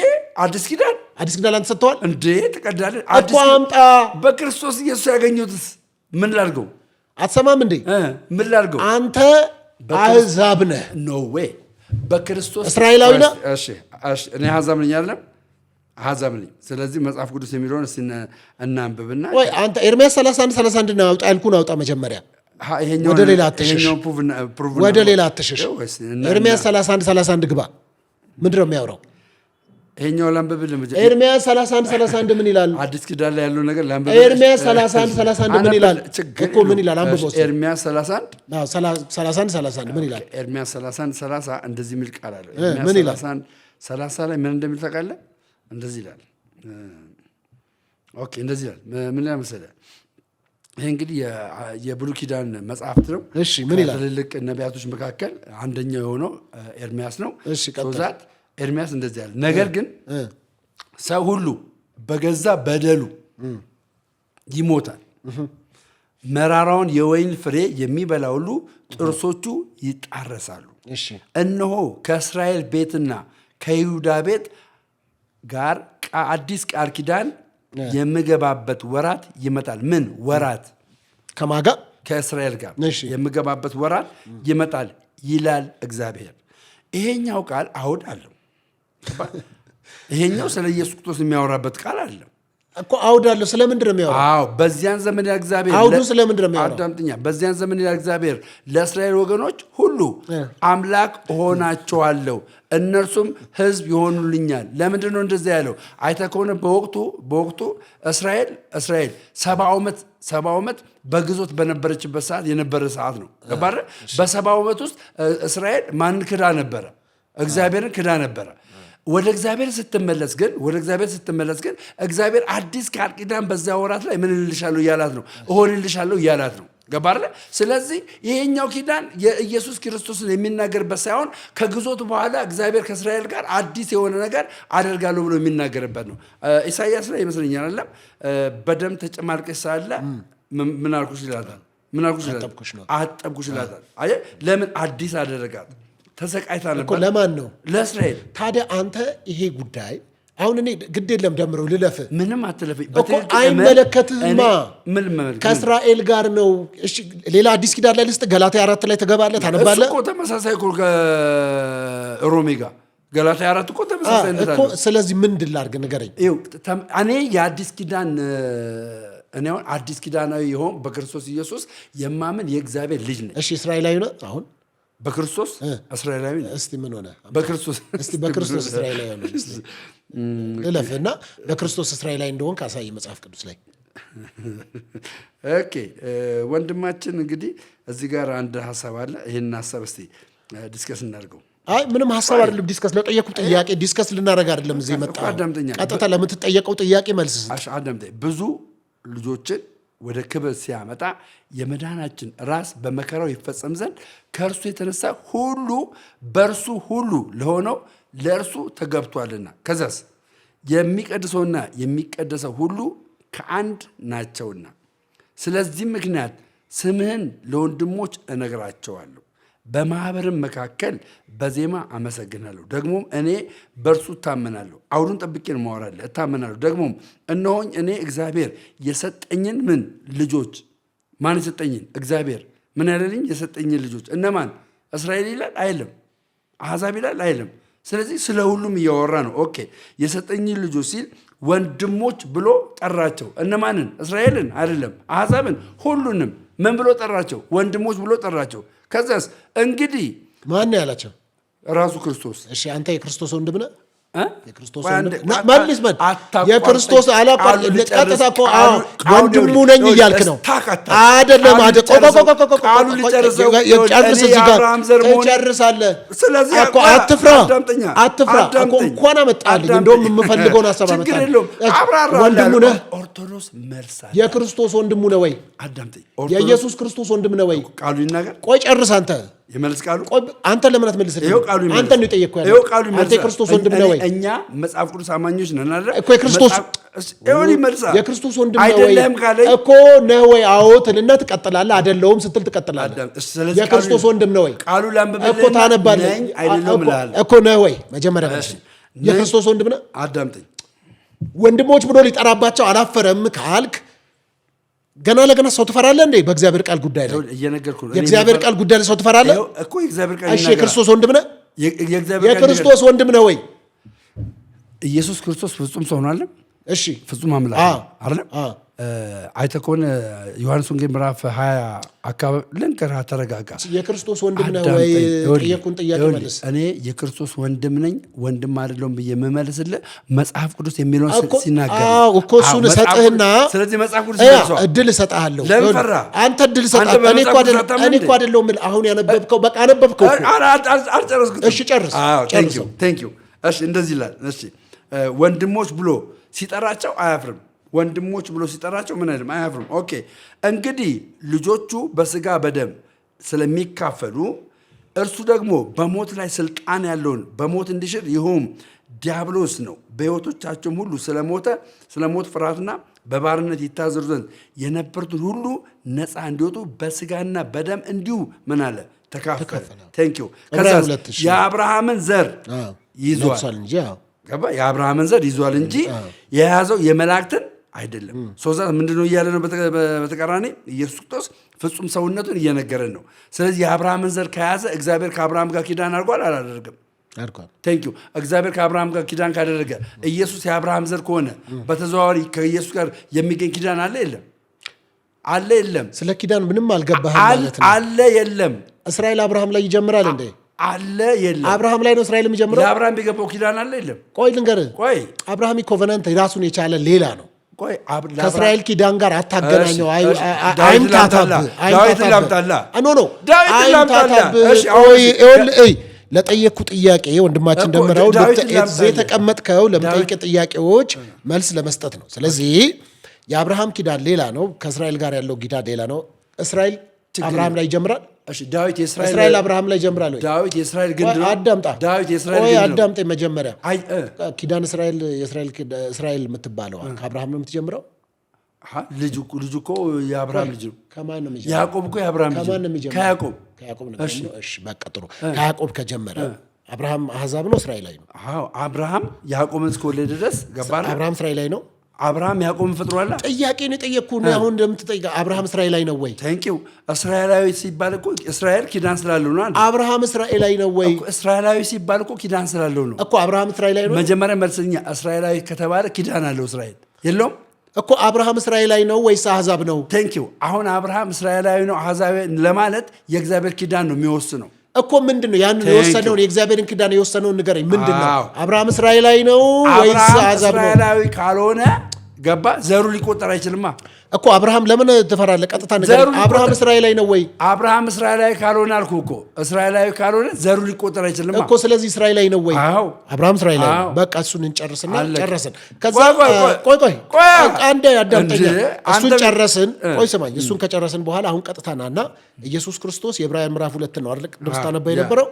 አዲስ ኪዳን አንተ ሰጥተዋል እንዴ ተቀዳለህ እኮ አምጣ በክርስቶስ ኢየሱስ ያገኙትስ ምን ላድርገው አትሰማም እንዴ ምን ላድርገው አንተ አሕዛብ ነህ ኖ ዌይ በክርስቶስ እስራኤላዊ ነህ እሺ እኔ አሕዛብ ነኝ አይደለም አሕዛብ ነኝ ስለዚህ መጽሐፍ ቅዱስ የሚለውን እስቲ እናንብብና ወይ አንተ ኤርሚያስ 31:31 ነው አውጣ ያልኩን አውጣ መጀመሪያ ወደ ሌላ አትሽሽ ወደ ሌላ አትሽሽ ኤርሚያስ 31:31 ግባ ምንድን ነው የሚያወራው ይሄኛው ላንብብልህ ኤርሚያስ 31:31 ምን ይላል አዲስ ኪዳን ላይ ያለው ነገር ላንብብልህ ኤርሚያስ 31:31 ምን ይላል እኮ ምን ይላል አንብበው ኤርሚያስ 31:31 ምን ይላል ኤርሚያስ 31:30 እንደዚህ የሚል ቃል አለው ምን ይላል 30 ላይ ምን እንደሚል ታውቃለህ እንደዚህ ይላል ኦኬ እንደዚህ ይላል ምን ላይ መሰለህ ይሄ እንግዲህ የብሉይ ኪዳን መጽሐፍት ነው እሺ ምን ይላል ትልልቅ ነቢያቶች መካከል አንደኛው የሆነው ኤርሚያስ ነው እሺ ቀጥታ ኤርሚያስ እንደዚህ ያለ ነገር ግን ሰው ሁሉ በገዛ በደሉ ይሞታል መራራውን የወይን ፍሬ የሚበላ ሁሉ ጥርሶቹ ይጣረሳሉ እነሆ ከእስራኤል ቤትና ከይሁዳ ቤት ጋር አዲስ ቃል ኪዳን የምገባበት ወራት ይመጣል ምን ወራት ከማጋ ከእስራኤል ጋር የምገባበት ወራት ይመጣል ይላል እግዚአብሔር ይሄኛው ቃል አውድ አለው ይሄኛው ስለ ኢየሱስ ክርስቶስ የሚያወራበት ቃል አለ እኮ አውዳለሁ ስለምንድን ነው የሚያወራው? አዎ በዚያን ዘመን ይላል እግዚአብሔር አውዱ ስለምንድን ነው የሚያወራው? አዳምጥኛ። በዚያን ዘመን ይላል እግዚአብሔር ለእስራኤል ወገኖች ሁሉ አምላክ እሆናቸዋለሁ እነርሱም ሕዝብ ይሆኑልኛል። ለምንድን ነው እንደዚያ ያለው? አይተህ ከሆነ በወቅቱ እስራኤል 70 ዓመት በግዞት በነበረችበት ሰዓት የነበረ ሰዓት ነው። ገባህ? በ70 ዓመት ውስጥ እስራኤል ማንን ክዳ ነበረ? እግዚአብሔርን ክዳ ነበረ። ወደ እግዚአብሔር ስትመለስ ግን እግዚአብሔር አዲስ ቃል ኪዳን በዛ ወራት ላይ ምን እልልሻለሁ እያላት ነው፣ እሆንልሻለሁ እያላት ነው። ገባህ? ስለዚህ ይሄኛው ኪዳን የኢየሱስ ክርስቶስን የሚናገርበት ሳይሆን ከግዞቱ በኋላ እግዚአብሔር ከእስራኤል ጋር አዲስ የሆነ ነገር አደርጋለሁ ብሎ የሚናገርበት ነው። ኢሳይያስ ላይ ይመስለኛል አይደለም በደም ተጨማልቀሽ ሳለ ምን አልኩሽ ይላታል፣ አጠብኩሽ ይላታል። አየህ ለምን አዲስ አደረጋት? ተሰቃይታ ነበር። ለማን ነው? ለእስራኤል። ታዲያ አንተ ይሄ ጉዳይ አሁን እኔ ግድ የለም ደምረው ልለፍ ምንም አትለፈኝ እኮ አይመለከትህማ። ከእስራኤል ጋር ነው። እሺ ሌላ አዲስ ኪዳን ላይ ልስጥ። ገላትያ 4 ላይ ትገባለህ፣ ታነባለህ እኮ ተመሳሳይ እኮ ከሮሜ ጋር ገላትያ 4 እኮ ተመሳሳይ እኮ። ስለዚህ ምንድን ላድርግ ንገረኝ። እኔ የአዲስ ኪዳን እኔ አሁን አዲስ ኪዳናዊ የሆን በክርስቶስ ኢየሱስ የማምን የእግዚአብሔር ልጅ ነኝ። እሺ እስራኤላዊ ነው አሁን በክርስቶስ እስራኤላዊ ነኝ። እስቲ ምን ሆነ? በክርስቶስ እስራኤላዊ ሆነ ልለፍና በክርስቶስ እስራኤላዊ እንደሆን ካሳይ መጽሐፍ ቅዱስ ላይ። ኦኬ ወንድማችን እንግዲህ እዚህ ጋር አንድ ሀሳብ አለ። ይሄን ሀሳብ እስቲ ዲስከስ እናድርገው። አይ ምንም ሀሳብ አይደለም ዲስከስ ለጠየቁት ጥያቄ ዲስከስ ልናደርግ አይደለም እዚህ መጣው። ቀጥታ ለምትጠየቀው ጥያቄ መልስ አዳምጠኝ። ብዙ ልጆችን ወደ ክብር ሲያመጣ የመዳናችን ራስ በመከራው ይፈጸም ዘንድ ከእርሱ የተነሳ ሁሉ በእርሱ ሁሉ ለሆነው ለእርሱ ተገብቷልና፣ ከዛስ የሚቀድሰውና የሚቀደሰው ሁሉ ከአንድ ናቸውና፣ ስለዚህም ምክንያት ስምህን ለወንድሞች እነግራቸዋለሁ፣ በማኅበርም መካከል በዜማ አመሰግናለሁ። ደግሞም እኔ በእርሱ እታመናለሁ። አውዱን ጠብቄ ነው ማወራለሁ። እታመናለሁ። ደግሞም እነሆኝ እኔ እግዚአብሔር የሰጠኝን ምን ልጆች ማን የሰጠኝን? እግዚአብሔር ምን ያለልኝ? የሰጠኝን ልጆች። እነማን? እስራኤል ይላል አይልም? አሕዛብ ይላል አይልም? ስለዚህ ስለ ሁሉም እያወራ ነው። ኦኬ የሰጠኝን ልጆች ሲል ወንድሞች ብሎ ጠራቸው። እነማንን? እስራኤልን አይደለም፣ አሕዛብን፣ ሁሉንም ምን ብሎ ጠራቸው? ወንድሞች ብሎ ጠራቸው። ከዛስ እንግዲህ ማን ነው ያላቸው? ራሱ ክርስቶስ። እሺ አንተ የክርስቶስ ወንድም ነህ? የክርስቶስ ወንድም መልስ መን የክርስቶስ አላቋር ለቀጥታ እኮ ወንድሙ ነኝ እያልክ ነው አይደለም? ቃሉ ሊጨርሰው ጨርስ፣ እዚህ ጋር ትጨርሳለህ። ስለዚህ እኮ አትፍራ እኮ እንኳን አመጣልኝ። እንደውም የምፈልገውን ሀሳብ አመጣልኝ። ወንድሙ ነህ? ኦርቶዶክስ መልስ የክርስቶስ ወንድሙ ነህ ወይ? አዳምጠኝ። የኢየሱስ ክርስቶስ ወንድም ነህ ወይ? ቃሉ ይናገር። ቆይ ጨርስ አንተ የመልስ ቃሉ አንተ ለምን አትመልስልኝ? አንተ ነው የጠየቅኩ ያለው። አንተ የክርስቶስ ወንድም ነህ ወይ? እኛ መጽሐፍ ቅዱስ አማኞች ነን አይደል እኮ። የክርስቶስ የክርስቶስ ወንድም ነህ ወይ እኮ ነህ ወይ? አዎ ትልና ትቀጥላለህ። አይደለሁም ስትል ትቀጥላለህ። የክርስቶስ ወንድም ነህ ወይ? ቃሉ ላንብብልህ እኮ ታነባለህ እኮ ነህ ወይ? መጀመሪያ የክርስቶስ ወንድም ነህ? አዳምጠኝ። ወንድሞች ብሎ ሊጠራባቸው አላፈረም ካልክ ገና ለገና ሰው ትፈራለህ እንዴ? በእግዚአብሔር ቃል ጉዳይ ላይ እየነገርኩህ ነው። የእግዚአብሔር ቃል ጉዳይ ላይ ሰው ትፈራለህ እኮ። የእግዚአብሔር ቃል እሺ፣ የክርስቶስ ወንድም ነህ? የክርስቶስ ወንድም ነህ ወይ? ኢየሱስ ክርስቶስ ፍጹም ሰው ነው አይደል? እሺ፣ ፍጹም አምላክ አይደል? አይተህ ከሆነ ዮሐንስ ወንጌል ምዕራፍ 20 አካባቢ ልንገርህ፣ ተረጋጋ። የክርስቶስ ወንድም ነህ ወይ? ጠየቁን ጥያቄ መልስ። እኔ የክርስቶስ ወንድም ነኝ ወንድም አይደለሁም ብዬ የምመልስልህ መጽሐፍ ቅዱስ የሚለውን ሲናገር እኮ እሱን እሰጥህና፣ ስለዚህ መጽሐፍ ቅዱስ እድል እሰጥሃለሁ። ለምን ፈራ? አንተ እድል እሰጥሃለሁ። እኔ እኮ አይደለሁም አሁን ያነበብከው በቃ አነበብከው እኮ። አልጨረስኩትም። እሺ ጨርስ። ቴንክ ዩ። እሺ እንደዚህ ይላል። እሺ ወንድሞች ብሎ ሲጠራቸው አያፍርም። ወንድሞች ብሎ ሲጠራቸው ምን አይልም? አያፍርም። ኦኬ እንግዲህ ልጆቹ በስጋ በደም ስለሚካፈሉ እርሱ ደግሞ በሞት ላይ ስልጣን ያለውን በሞት እንዲሽር ይኸውም ዲያብሎስ ነው። በሕይወቶቻቸውም ሁሉ ስለ ሞት ፍርሃትና በባርነት ይታዘዙ ዘንድ የነበሩትን ሁሉ ነፃ እንዲወጡ በስጋና በደም እንዲሁ ምን አለ? ተካፈለ። ቴንክ ዩ። ከዛ የአብርሃምን ዘር ይዟል እንጂ የአብርሃምን ዘር ይዟል እንጂ የያዘው የመላእክትን አይደለም። ሶዛ ምንድነው እያለ ነው? በተቃራኒ ኢየሱስ ክርስቶስ ፍጹም ሰውነቱን እየነገረን ነው። ስለዚህ የአብርሃምን ዘር ከያዘ እግዚአብሔር ከአብርሃም ጋር ኪዳን አድርጓል አላደርግም? ቴንክ ዩ እግዚአብሔር ከአብርሃም ጋር ኪዳን ካደረገ ኢየሱስ የአብርሃም ዘር ከሆነ በተዘዋዋሪ ከኢየሱስ ጋር የሚገኝ ኪዳን አለ የለም? አለ የለም? ስለ ኪዳን ምንም አልገባህም ማለት ነው። አለ የለም? እስራኤል አብርሃም ላይ ይጀምራል እንዴ? አለ የለም? አብርሃም ላይ ነው እስራኤል የሚጀምረው። ለአብርሃም የገባው ኪዳን አለ የለም? ቆይ ልንገርህ። ቆይ አብርሃም ኮቨናንት ራሱን የቻለ ሌላ ነው። ቆይ ከእስራኤል ኪዳን ጋር አታገናኘው። ዳዊት ላምጣላ ኖ ለጠየቅኩ ጥያቄ ወንድማችን ደምረው የተቀመጥከው ለመጠየቅ ጥያቄዎች መልስ ለመስጠት ነው። ስለዚህ የአብርሃም ኪዳን ሌላ ነው፣ ከእስራኤል ጋር ያለው ኪዳን ሌላ ነው። እስራኤል አብርሃም ላይ ይጀምራል። ዳዊት እስራኤል አብርሃም ላይ ይጀምራል። ዳዊት የእስራኤል ግንድ ነው። አዳምጣ ዳዊት የእስራኤል ግንድ ነው። አዳምጠኝ መጀመሪያ ኪዳን እስራኤል የምትባለው ከአብርሃም ነው የምትጀምረው። ልጁ እኮ የአብርሃም ልጅ ነው። ከማን ነው የሚጀምረው? ያዕቆብ እኮ የአብርሃም ልጅ ነው። ከያዕቆብ ነው። እሺ በቃ ጥሩ። ከያዕቆብ ከጀመረ አብርሃም አሕዛብ ነው እስራኤላዊ ነው? አዎ አብርሃም ያዕቆብን እስከወለደ ድረስ ገባና አብርሃም እስራኤላዊ ነው። አብርሃም ያዕቆብን ፈጥሯል። ጥያቄ ነው የጠየቅኩህ። አሁን እንደምትጠይቀው አብርሃም እስራኤላዊ ነው ወይ? ቴንኪው። እስራኤላዊ ሲባል እኮ እስራኤል ኪዳን ስላለው ነው። አብርሃም እስራኤላዊ ነው ወይ? እስራኤላዊ ሲባል እኮ ኪዳን ስላለው ነው እኮ። አብርሃም እስራኤላዊ ነው። መጀመሪያ መልስኛ እስራኤላዊ ከተባለ ኪዳን አለው። እስራኤል የለውም እኮ። አብርሃም እስራኤላዊ ነው ወይስ አሕዛብ ነው? ቴንኪው። አሁን አብርሃም እስራኤላዊ ነው አሕዛብ ለማለት የእግዚአብሔር ኪዳን ነው የሚወስነው እኮ። ምንድን ነው ያንን የወሰነውን የእግዚአብሔርን ኪዳን የወሰነውን ንገረኝ። ምንድን ነው? አብርሃም እስራኤላዊ ነው ወይስ አሕዛብ ነው? እስራኤላዊ ካልሆነ ገባ ዘሩ ሊቆጠር አይችልማ እኮ። አብርሃም ለምን ትፈራለህ? ቀጥታ ነገር አብርሃም እስራኤላዊ ነው ወይ? አብርሃም እስራኤላዊ ካልሆነ አልኩህ እኮ። እስራኤላዊ ካልሆነ ዘሩ ሊቆጠር አይችልም እኮ። ስለዚህ እስራኤላዊ ነው ወይ? አብርሃም እስራኤላዊ ነው። በቃ እሱን እንጨርስና ጨረስን። ከዛ ቆይ አንዴ አዳምጠኝ። እሱን ጨረስን። ቆይ ስማኝ። እሱን ከጨረስን በኋላ አሁን ቀጥታ ናና ኢየሱስ ክርስቶስ የዕብራውያን ምዕራፍ 2 ነው አይደል? ቅድም ስታነባ የነበረው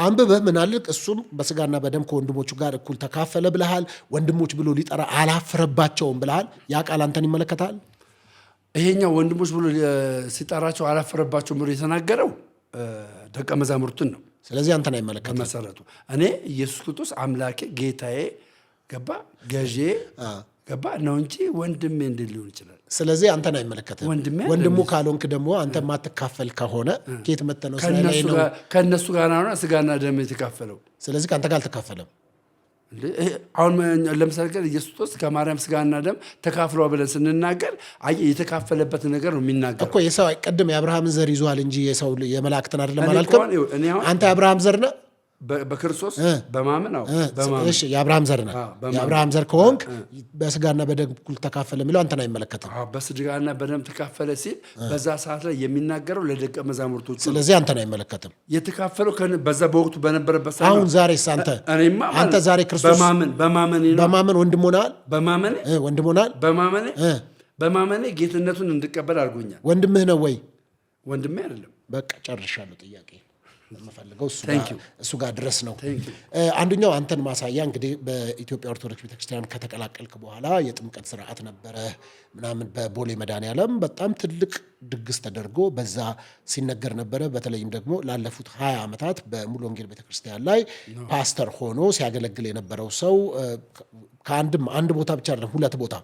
አንብበህ ምን አለ? እሱም በስጋና በደም ከወንድሞቹ ጋር እኩል ተካፈለ ብለሃል። ወንድሞች ብሎ ሊጠራ አላፈረባቸውም ብለሃል። ያ ቃል አንተን ይመለከታል? ይሄኛው ወንድሞች ብሎ ሲጠራቸው አላፈረባቸውም ብሎ የተናገረው ደቀ መዛሙርቱን ነው። ስለዚህ አንተን አይመለከትም። በመሰረቱ እኔ ኢየሱስ ክርስቶስ አምላኬ ጌታዬ ገባ ገዤ ገባ ነው እንጂ ወንድሜ እንዴት ሊሆን ይችላል? ስለዚህ አንተን አይመለከትም። ወንድሙ ካልሆንክ ደግሞ አንተ ማትካፈል ከሆነ ከየት መጥተህ ነው? ከእነሱ ጋር ነው ስጋና ደም የተካፈለው። ስለዚህ ከአንተ ጋር አልተካፈለም። አሁን ለምሳሌ ኢየሱስ ክርስቶስ ከማርያም ስጋና ደም ተካፍሏ ብለን ስንናገር የተካፈለበት ነገር ነው የሚናገር እኮ። የሰው ቀደም የአብርሃምን ዘር ይዟል እንጂ የሰው የመላእክትን አይደለም አላልክም? አንተ የአብርሃም ዘር ነህ በክርስቶስ በማመን እሺ፣ የአብርሃም ዘር ነህ። የአብርሃም ዘር ከሆንክ በስጋና በደም እኩል ተካፈለ የሚለው አንተን አይመለከትም። በስጋና በደም ተካፈለ ሲል በዛ ሰዓት ላይ የሚናገረው ለደቀ መዛሙርቶቹ። ስለዚህ አንተን አይመለከትም። የተካፈለው በዛ በወቅቱ በነበረበት ሰዓት። አሁን ዛሬስ አንተ ዛሬ ክርስቶስ በማመን ወንድም ሆነሃል። በማመኔ ጌትነቱን እንድቀበል አድርጎኛል። ወንድምህ ነው ወይ? ወንድሜ አይደለም። በቃ ጨርሻለሁ። ጥያቄ የምፈልገው እሱ ጋር ድረስ ነው። አንደኛው አንተን ማሳያ እንግዲህ በኢትዮጵያ ኦርቶዶክስ ቤተክርስቲያን ከተቀላቀልክ በኋላ የጥምቀት ስርዓት ነበረ ምናምን በቦሌ መድኃኔዓለም በጣም ትልቅ ድግስ ተደርጎ በዛ ሲነገር ነበረ። በተለይም ደግሞ ላለፉት 20 ዓመታት በሙሉ ወንጌል ቤተክርስቲያን ላይ ፓስተር ሆኖ ሲያገለግል የነበረው ሰው አንድ ቦታ ብቻ አይደለም፣ 2 ቦታ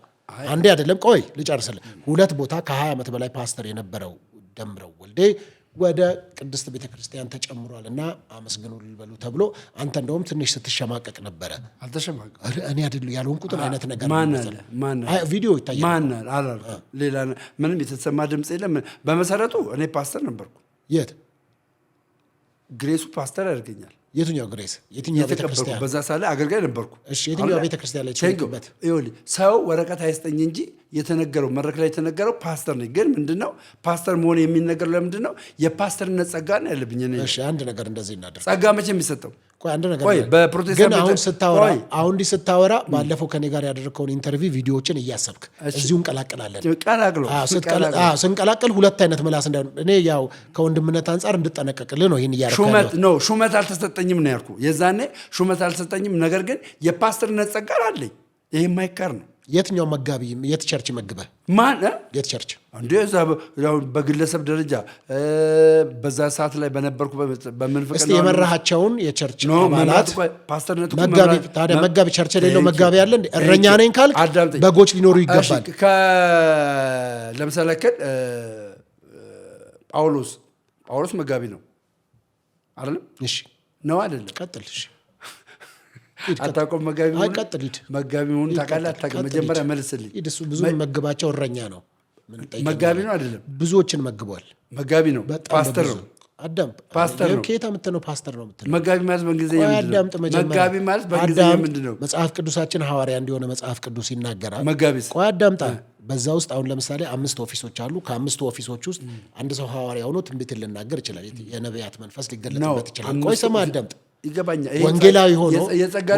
አንዴ አይደለም። ቆይ ልጨርስልህ። 2 ቦታ ከ20 ዓመት በላይ ፓስተር የነበረው ደምረው ወልዴ ወደ ቅድስት ቤተክርስቲያን ተጨምሯል እና አመስግኑ ልበሉ ተብሎ አንተ እንደውም ትንሽ ስትሸማቀቅ ነበረ። አልተሸማቀቅ እኔ አይደሉ ያለውን ቁጥር አይነት ነገር ማን ቪዲዮ ይታያል። ማን ሌላ ምንም የተሰማ ድምፅ የለም። በመሰረቱ እኔ ፓስተር ነበርኩ። የት ግሬሱ ፓስተር ያደርገኛል። የትኛው ግሬስ? የትኛው ቤተክርስቲያን? በዛ ሳለ አገልጋይ ነበርኩ። እሺ፣ የትኛው ቤተክርስቲያን ላይ ተሽከበት? ይኸውልህ ሰው ወረቀት አይስጠኝ እንጂ የተነገረው መድረክ ላይ የተነገረው ፓስተር ነኝ። ግን ምንድነው ፓስተር መሆን የሚነገረው ለምንድነው? የፓስተርነት ጸጋ ነው ያለብኝ እኔ። እሺ፣ አንድ ነገር እንደዚህ እናደርግ። ጸጋ መቼ የሚሰጠው? ቆይ አንድ ነገር በፕሮቴስታንት ግን አሁን ስታወራ ባለፈው ከኔ ጋር ያደረግከውን ኢንተርቪው ቪዲዮዎችን እያሰብክ እዚሁ እንቀላቀላለን። ስንቀላቀል 2 አይነት ምላስ እንዳይሆን እኔ ያው ከወንድምነት አንጻር እንድጠነቀቅልህ ነው ይሄን እያደረግህ ነው። ሹመት አልተሰጠኝም ነው ያልኩህ። የዛኔ ሹመት አልተሰጠኝም፣ ነገር ግን የፓስተርነት ጸጋ አለኝ። ይሄ የማይካር ነው። የትኛው መጋቢ የት ቸርች መግበህ? ማን የት ቸርች? እንደዛ በግለሰብ ደረጃ በዛ ሰዓት ላይ በነበርኩ በመንፈቅ ነው የመራሃቸውን የቸርች አባላት ፓስተርነቱ መጋቢ ቸርች የሌለው መጋቢ አለ እንዴ? እረኛ ነኝ ካልክ በጎች ሊኖሩ ይገባል። ለምሳሌ ጳውሎስ መጋቢ ነው አይደለም? እሺ ነው አይደለም? ቀጥል። እሺ አታውቀውም? መጋቢ መሆኑን አይቀጥል ሂድ። መጋቢ መሆኑን ታውቃለህ አታውቅም? መጀመሪያ መልስልኝ። ሂድ። እሱ ብዙ መግባቸው እረኛ ነው። መጋቢ ነው አይደለም? ብዙዎችን መግቧል። መጋቢ ነው፣ ፓስተር ነው። አዳም ፓስተር ነው። ከየት የምትነው ፓስተር ነው የምትለው? መጋቢ ማለት በእንግሊዝኛ ምንድን ነው? መጋቢ ማለት በእንግሊዝኛ ምንድን ነው? መጽሐፍ ቅዱሳችን ሐዋርያ እንዲሆነ መጽሐፍ ቅዱስ ይናገራል። መጋቢስ? ቆይ አዳምጣ። በዛ ውስጥ አሁን ለምሳሌ 5 ኦፊሶች አሉ። ከ5 ኦፊሶች ውስጥ አንድ ሰው ሐዋርያ ሆኖ ትንቢት ሊናገር ይችላል። የነቢያት መንፈስ ሊገለጥበት ይችላል። ቆይ ስማ አዳምጥ። ይገባኛል።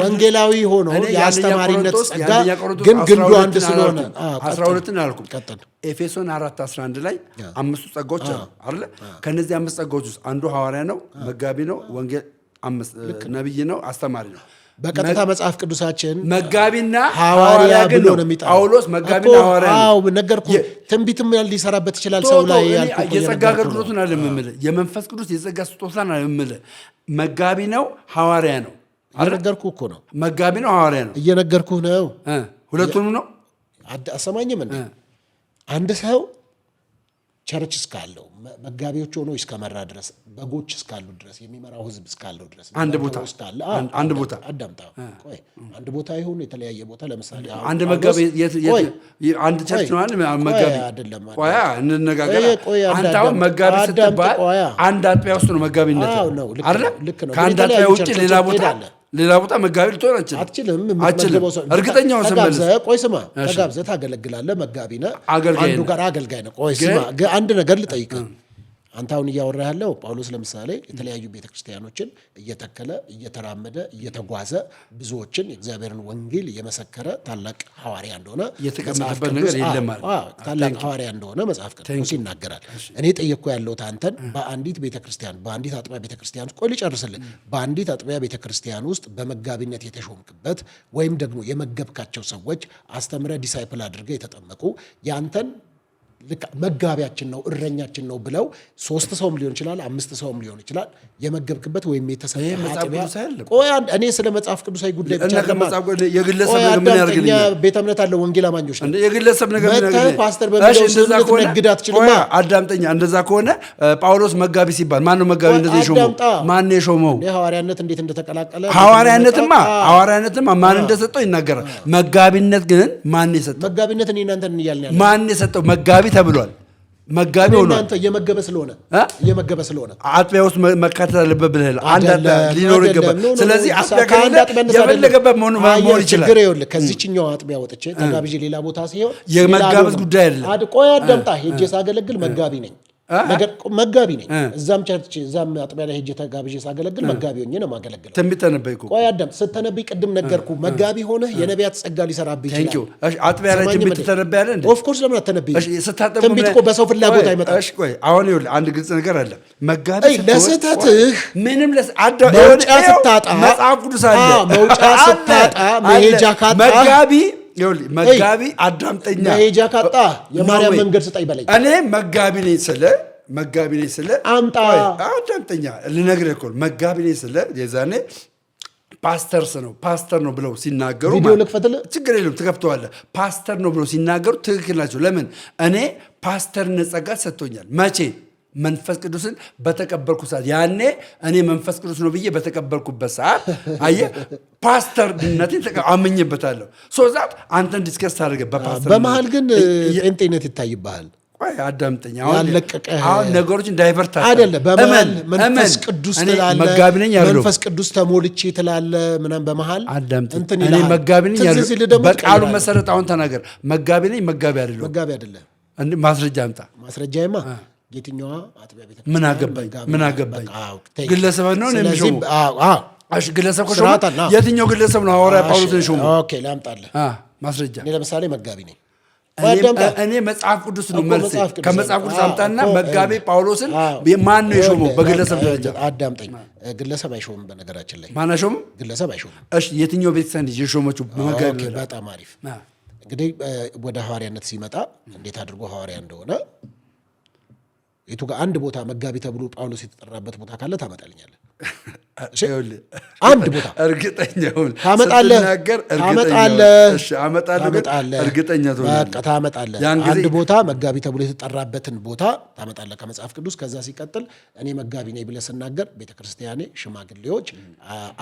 ወንጌላዊ ሆኖ የአስተማሪነት ጸጋ ግን ግንዱ አንድ ስለሆነ 12 አልኩም። ኤፌሶን 4:11 ላይ 5 ጸጋዎች አሉ አይደል? ከነዚህ 5 ጸጋዎች ውስጥ አንዱ ሐዋርያ ነው፣ መጋቢ ነው፣ ወንጌል ነብይ ነው፣ አስተማሪ ነው። በቀጥታ መጽሐፍ ቅዱሳችን መጋቢና ሐዋርያ ብሎ ነው የሚጠራው። ጳውሎስ መጋቢና ሐዋርያ ነው። አዎ ነገርኩህ። ትንቢትም ሊሰራበት ይችላል ሰው ላይ ያልኩህ። የጸጋ አገልግሎቱን አይደለም የምልህ፣ የመንፈስ ቅዱስ የጸጋ ስጦታን አይደለም የምልህ። መጋቢ ነው፣ ሐዋርያ ነው። እየነገርኩህ እኮ ነው። መጋቢ ነው፣ ሐዋርያ ነው። እየነገርኩህ ነው። ሁለቱንም ነው። አሰማኝም እንዴ? አንድ ሰው ቸርች እስካለው መጋቢዎች ሆኖ እስከመራ ድረስ በጎች እስካሉ ድረስ የሚመራው ህዝብ እስካለው ድረስ አንድ ቦታ አዳምጣ። ቆይ አንድ ቦታ ይሁን የተለያየ ቦታ ለምሳሌ አንድ መጋቢ አንድ ቸርች ነው። አንድ መጋቢ አይደለም። ቆይ እንነጋገር። አንተ አሁን መጋቢ ስትባል አንድ አጥቢያ ውስጥ ነው መጋቢነት አይደል? ከአንድ አጥቢያ ውጭ ሌላ ቦታ መጋቢ ልትሆን አትችልም። እርግጠኛው ስመልስ ቆይ ስማ፣ ተጋብዘህ ታገለግላለህ። መጋቢ ነህ፣ አንዱ ጋር አገልጋይ ነህ። ቆይ ስማ፣ አንድ ነገር ልጠይቅህ። አንተ አሁን እያወራህ ያለው ጳውሎስ ለምሳሌ የተለያዩ ቤተክርስቲያኖችን እየተከለ እየተራመደ እየተጓዘ ብዙዎችን የእግዚአብሔርን ወንጌል የመሰከረ ታላቅ ሐዋርያ እንደሆነ የተቀመጠበት ነገር የለም ማለት ታላቅ ሐዋርያ እንደሆነ መጽሐፍ ቅዱስ ይናገራል። እኔ ጠየቅኩህ ያለሁት አንተን በአንዲት ቤተክርስቲያን በአንዲት አጥቢያ ቤተክርስቲያን ውስጥ ቆይ ልጨርስልህ። በአንዲት አጥቢያ ቤተክርስቲያን ውስጥ በመጋቢነት የተሾምክበት ወይም ደግሞ የመገብካቸው ሰዎች አስተምረህ ዲሳይፕል አድርገህ የተጠመቁ ያንተን ልክ መጋቢያችን ነው እረኛችን ነው ብለው 3 ሰውም ሊሆን ይችላል 5 ሰውም ሊሆን ይችላል የመገብክበት ወይም የተሰጠ አጥቢያ። ቆይ እኔ ስለ መጽሐፍ ቅዱሳዊ ጉዳይ ብቻ የግለሰብ ነገር ምን ያርግልኛል? ቤተ እምነት አለ ወንጌላማኞች ነው። የግለሰብ ነገር ምን ያርግልኛል? ፓስተር በሚለው ስም ነግድ አትችልም። አዳምጠኛ። እንደዛ ከሆነ ጳውሎስ መጋቢ ሲባል ማን ነው መጋቢ እንደዚህ የሾመው? ማን ነው የሾመው? ሐዋርያነት እንዴት እንደተቀላቀለ ሐዋርያነትማ ማን እንደሰጠው ይናገራል። መጋቢነት ግን ማን ነው የሰጠው? መጋቢነት እኔ እናንተ እንያልን ያለ ማን ነው የሰጠው? መጋቢ ተብሏል። መጋቢ ሆኗል። እናንተ እየመገበ ስለሆነ አጥቢያ ውስጥ መካተት አለበት ብለህ አንድ ሊኖር ይገባል። ስለዚህ አጥቢያ ካለ የፈለገበት መሆን ይችላል። ችግር ይኸውልህ ከዚህኛው አጥቢያ ወጥቼ ተጋብዤ ሌላ ቦታ ሳይሆን የመጋበዝ ጉዳይ አይደለም። ቆይ አዳምጣ። ሄጄ ሳገለግል መጋቢ ነኝ። መጋቢ ነኝ። እዛም ቸርች እዛም አጥቢያ ላይ ሄጄ ተጋብዤ ሳገለግል መጋቢ ሆኜ ነው የማገለግለው። ትንቢት ተነበይኩ። ቆይ አዳምጥ። ስትነብይ ቅድም ነገርኩህ። መጋቢ ሆነህ የነቢያት ጸጋ ሊሰራብህ ይችላል። እሺ አጥቢያ ላይ ትንቢት ተነበያለህ እንዴ? ኦፍ ኮርስ ለምን አትነብይም? እሺ ስታጠብ ትንቢት እኮ በሰው ፍላጎት አይመጣም። እሺ ቆይ አሁን ይኸውልህ አንድ ግልጽ ነገር አለ። መጋቢ ለስህተትህ ምንም መውጫ ስታጣ መጽሐፍ ቅዱስ አለ። መውጫ ስታጣ መሄጃ ካጣ መጋቢ አዳምጠኛ መሄጃ ካጣ የማርያም መንገድ ስጠኝ በለኝ። እኔ መጋቢ ነኝ ስለ አምጣ አዳምጠኛ ልነግርህ እኮ መጋቢ ነኝ ስለ የዛኔ ፓስተር ነው ብለው ሲናገሩ ቪዲዮ ልክፈትልህ። ችግር የለም ትከፍተዋለህ። ፓስተር ነው ብለው ሲናገሩ ትክክል ናቸው። ለምን እኔ ፓስተርነት ጸጋ ሰጥቶኛል። መቼ? መንፈስ ቅዱስን በተቀበልኩ ሰዓት። ያኔ እኔ መንፈስ ቅዱስ ነው ብዬ በተቀበልኩበት ሰዓት አየህ ፓስተርነቴን አምኜበታለሁ። ሶዛት አንተን ዲስከስ ታደርገህ በፓስተር በመሀል ግን ጴንጤነት ይታይብሃል። አዳምጠኛ። አሁን ነገሮችን ዳይቨርት አይደለም። በመሀል መንፈስ ቅዱስ ትላለህ፣ መጋቢ ነኝ ያለው መንፈስ ቅዱስ ተሞልቼ ትላለህ ምናምን በመሀል አዳምጠኝ። እኔ መጋቢ ነኝ ያለው በቃሉ መሰረት አሁን ተናገር። መጋቢ ነኝ መጋቢ አይደለም። ማስረጃ አምጣ። ማስረጃዬማ የትኛዋ አጥቢያ ቤተ ምን አገባኝ? ግለሰብ ነው የሚሾመው። እሺ ግለሰብ ከሾመ የትኛው ግለሰብ ነው ሐዋርያ ጳውሎስን የሾመው? ኦኬ ላምጣልህ ማስረጃ። እኔ ለምሳሌ መጋቢ ነኝ። እኔ መጽሐፍ ቅዱስ ነው መልስ። ከመጽሐፍ ቅዱስ አምጣና መጋቢ ጳውሎስን ማን ነው የሾመው? በግለሰብ ደረጃ አዳምጠኝ። ግለሰብ አይሾምም። በነገራችን ላይ ማን አይሾምም? ግለሰብ አይሾምም። እሺ የትኛው ቤተክርስቲያን የሾመችው? መጋቢ። በጣም አሪፍ። እንግዲህ ወደ ሐዋርያነት ሲመጣ እንዴት አድርጎ ሐዋርያ እንደሆነ የቱ ጋር አንድ ቦታ መጋቢ ተብሎ ጳውሎስ የተጠራበት ቦታ ካለ ታመጣልኛለህ። አንድ ቦታ እርግጠኛ ሁን። ታመጣለህ። እርግጠኛ ታመጣለህ። አንድ ቦታ መጋቢ ተብሎ የተጠራበትን ቦታ ታመጣለህ ከመጽሐፍ ቅዱስ። ከዛ ሲቀጥል እኔ መጋቢ ነኝ ብለህ ስናገር ቤተክርስቲያኔ ሽማግሌዎች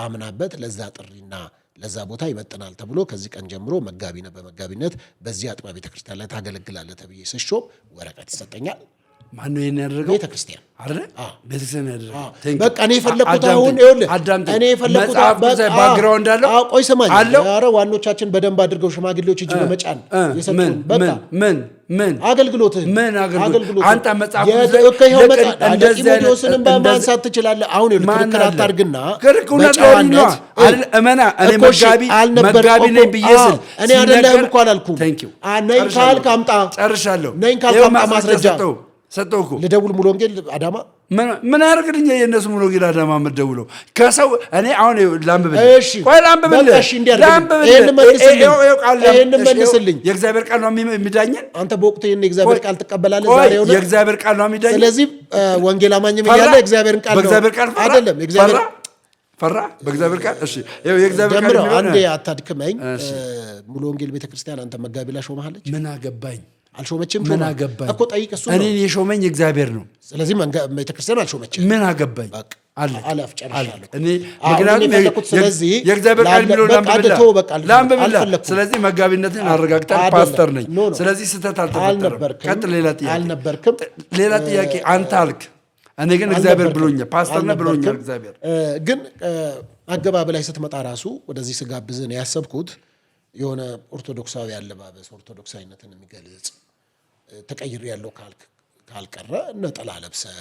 አምናበት ለዛ ጥሪና ለዛ ቦታ ይመጥናል ተብሎ ከዚህ ቀን ጀምሮ መጋቢነ በመጋቢነት በዚህ አጥቢያ ቤተክርስቲያን ላይ ታገለግላለህ ተብዬ ስሾም ወረቀት ይሰጠኛል። ማን ነው ይሄን ያደረገው? ቤተክርስቲያን አይደል? ቤተክርስቲያን ያደረገው። በቃ እኔ የፈለኩት አሁን ይኸውልህ እኔ የፈለኩት ባክግራውንድ አለው። ቆይ ስማኝ፣ ኧረ ዋኖቻችን በደንብ አድርገው ሽማግሌዎች እጅ በመጫን የሰጡን በቃ ምን አገልግሎት አንተ መጽሐፍ እንደዚህ ጢሞቴዎስንም በማንሳት ትችላለህ። አሁን ይኸውልህ ክርክር አታርግና በጨዋነት እመና እኔ መጋቢ ነኝ ብዬ ስል እኔ አይደለህም እኮ አላልኩም። ነኝ ካልክ አምጣ፣ ጨርሻለሁ። ነኝ ካልክ አምጣ ማስረጃ ሰጠው እኮ ልደውል ሙሉ ወንጌል አዳማ ምን ያደርግልኝ? የእነሱ ሙሉ ወንጌል አዳማ የምትደውለው ከሰው እኔ አሁን ላንብብል። እሺ ቆይ ላንብብልህ። እሺ ይሄን መልስልኝ። የእግዚአብሔር ቃል ነው የሚዳኘን። አንተ በወቅቱ ይሄን የእግዚአብሔር ቃል ትቀበላለህ? ዛሬ ሆነ የእግዚአብሔር ቃል ነው የሚዳኘን። ስለዚህ ወንጌል አማኝም እያለ የእግዚአብሔርን ቃል ነው በእግዚአብሔር ቃል አይደለም የእግዚአብሔር ፈራ በእግዚአብሔር ቃል። እሺ የእግዚአብሔር ቃል ነው። አንዴ አታድክመኝ። ሙሉ ወንጌል ቤተክርስቲያን አንተ መጋቢ ላይ ሾመሃለች? ምን አገባኝ? አልሾመችም። ምን አገባኝ እኮ ጠይቅ። እሱ ነው እኔን የሾመኝ እግዚአብሔር ነው። ስለዚህ ቤተክርስቲያን አልሾመችም። ምን አገባኝ? አላፍ ጨርሻለሁ እኔ ምክንያቱም ስለዚህ የእግዚአብሔር ቃል የሚለው ላንብብላ። ስለዚህ መጋቢነትን አረጋግጣል። ፓስተር ነኝ። ስለዚህ ስህተት አልተፈጠረም። ቀጥል። ሌላ ጥያቄ አንተ አልክ። እኔ ግን እግዚአብሔር ብሎኛል፣ ፓስተር ነህ ብሎኛል እግዚአብሔር። ግን አገባብ ላይ ስትመጣ ራሱ ወደዚህ ስጋብዝህ ነው ያሰብኩት የሆነ ኦርቶዶክሳዊ አለባበስ ኦርቶዶክሳዊነትን የሚገልጽ ተቀይር ያለው ካልቀረ ነጠላ ለብሰህ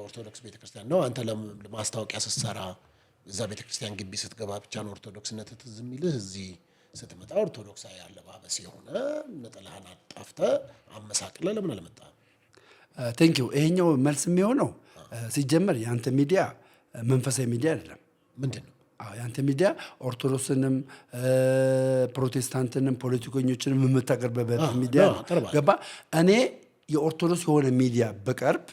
ኦርቶዶክስ ቤተክርስቲያን ነው አንተ ለማስታወቂያ ስትሰራ እዛ ቤተክርስቲያን ግቢ ስትገባ ብቻ ነው ኦርቶዶክስነት ትዝ የሚልህ። እዚህ ስትመጣ ኦርቶዶክሳዊ አለባበስ የሆነ ነጠላህን አጣፍተህ አመሳቅለህ ለምን አልመጣህም? ቴንኪው። ይሄኛው መልስ የሚሆነው ሲጀመር የአንተ ሚዲያ መንፈሳዊ ሚዲያ አይደለም። ምንድን ነው? የአንተ ሚዲያ ኦርቶዶክስንም ፕሮቴስታንትንም ፖለቲከኞችንም የምታቀርበበት ሚዲያ ገባ። እኔ የኦርቶዶክስ የሆነ ሚዲያ በቀርብ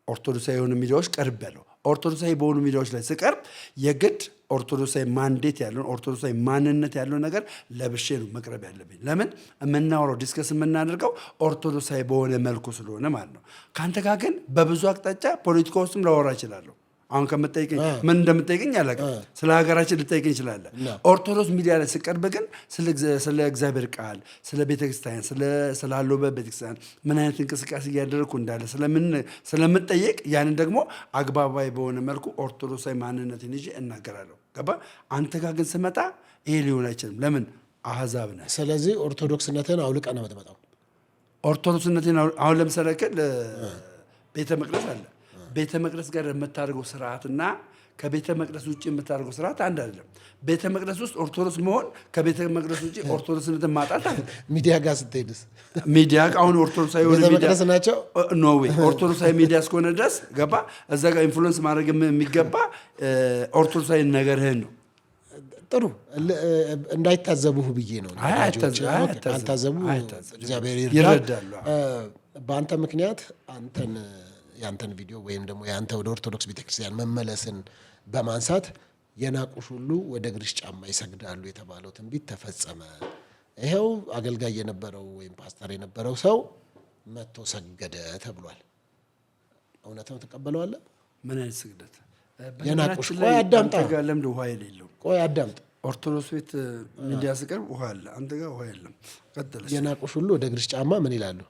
ኦርቶዶክሳዊ የሆነ ሚዲያዎች ቀርብ ያለው ኦርቶዶክሳዊ በሆኑ ሚዲያዎች ላይ ስቀርብ የግድ ኦርቶዶክሳዊ ማንዴት ያለውን ኦርቶዶክሳዊ ማንነት ያለው ነገር ለብሼ ነው መቅረብ ያለብኝ። ለምን የምናወራው ዲስከስ የምናደርገው ኦርቶዶክሳዊ በሆነ መልኩ ስለሆነ ማለት ነው። ከአንተ ጋር ግን በብዙ አቅጣጫ ፖለቲካ ውስጥም ላወራ እችላለሁ። አሁን ከምትጠይቀኝ ምን እንደምትጠይቀኝ አላውቅም። ስለ ሀገራችን ልጠይቀኝ ይችላል። ኦርቶዶክስ ሚዲያ ላይ ስቀርብ ግን ስለ እግዚአብሔር ቃል፣ ስለ ቤተክርስቲያን፣ ስላለበት ቤተክርስቲያን ምን አይነት እንቅስቃሴ እያደረግኩ እንዳለ ስለምጠየቅ ያንን ደግሞ አግባባዊ በሆነ መልኩ ኦርቶዶክሳዊ ማንነትን ይዤ እናገራለሁ። ገባ? አንተ ጋር ግን ስመጣ ይሄ ሊሆን አይችልም። ለምን? አህዛብ ነህ። ስለዚህ ኦርቶዶክስነትን አውልቀህ ነው የምትመጣው። ኦርቶዶክስነትን አሁን ለምሳሌ ቤተ መቅደስ አለ። ቤተ መቅደስ ጋር የምታደርገው ስርዓትና ከቤተ መቅደስ ውጭ የምታደርገው ስርዓት አንድ አይደለም። ቤተ መቅደስ ውስጥ ኦርቶዶክስ መሆን ከቤተ መቅደስ ውጭ ኦርቶዶክስነትን ማጣት አለ። ሚዲያ ጋር ስትሄድስ ሚዲያ አሁን ኦርቶዶክሳዊ የሆነ ቤተ መቅደስ ናቸው። ኖ ዌይ ኦርቶዶክሳዊ ሚዲያ እስከሆነ ድረስ ገባ እዛ ጋር ኢንፍሉዌንስ ማድረግ የሚገባ ኦርቶዶክሳዊ ነገርህን ነው። ጥሩ እንዳይታዘቡህ ብዬ ነው። አልታዘቡ፣ እግዚአብሔር ይረዳል። በአንተ ምክንያት ያንተን ቪዲዮ ወይም ደግሞ ያንተ ወደ ኦርቶዶክስ ቤተክርስቲያን መመለስን በማንሳት የናቁሽ ሁሉ ወደ እግርሽ ጫማ ይሰግዳሉ የተባለው ትንቢት ተፈጸመ። ይሄው አገልጋይ የነበረው ወይም ፓስተር የነበረው ሰው መጥቶ ሰገደ ተብሏል። እውነታው ተቀበለዋለህ? ምን አይነት ስግደት? የናቁሽ ቆይ አዳምጣ። አንተ ጋር ለምንድን ውሃ የሌለው? ቆይ አዳምጥ። ኦርቶዶክስ ቤት ሚዲያ ስቀርብ ውሃ አለ፣ አንተ ጋር ውሃ የለም። ቀጥል። የናቁሽ ሁሉ ወደ እግርሽ ጫማ ምን ይላሉ?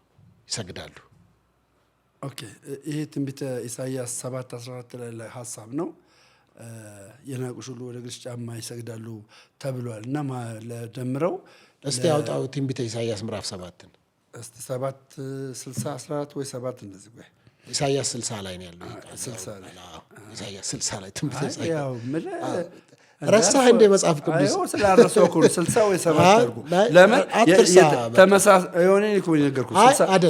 ይሰግዳሉ። ኦኬ፣ ይሄ ትንቢተ ኢሳይያስ 7:14 ላይ ሀሳብ ነው። የናቁሽ ሁሉ ወደ እግርሽ ጫማ ይሰግዳሉ ተብሏል። እና ለደምረው እስቲ ያውጣው ትንቢተ ኢሳይያስ ምዕራፍ 7 እስቲ 7:60 14 ወይ 7 እንደዚህ ወይ ኢሳይያስ 60 ላይ ነው ያለው። 60 ላይ ኢሳይያስ 60 ላይ ትንቢተ ኢሳይያስ ያው ረሳህ እንደ መጽሐፍ ቅዱስ ስላረሰው እኮ 60 ወይ 7 አድርጉ። ለምን ተመሳሳይ የሆነ እኮ ነገርኩህ።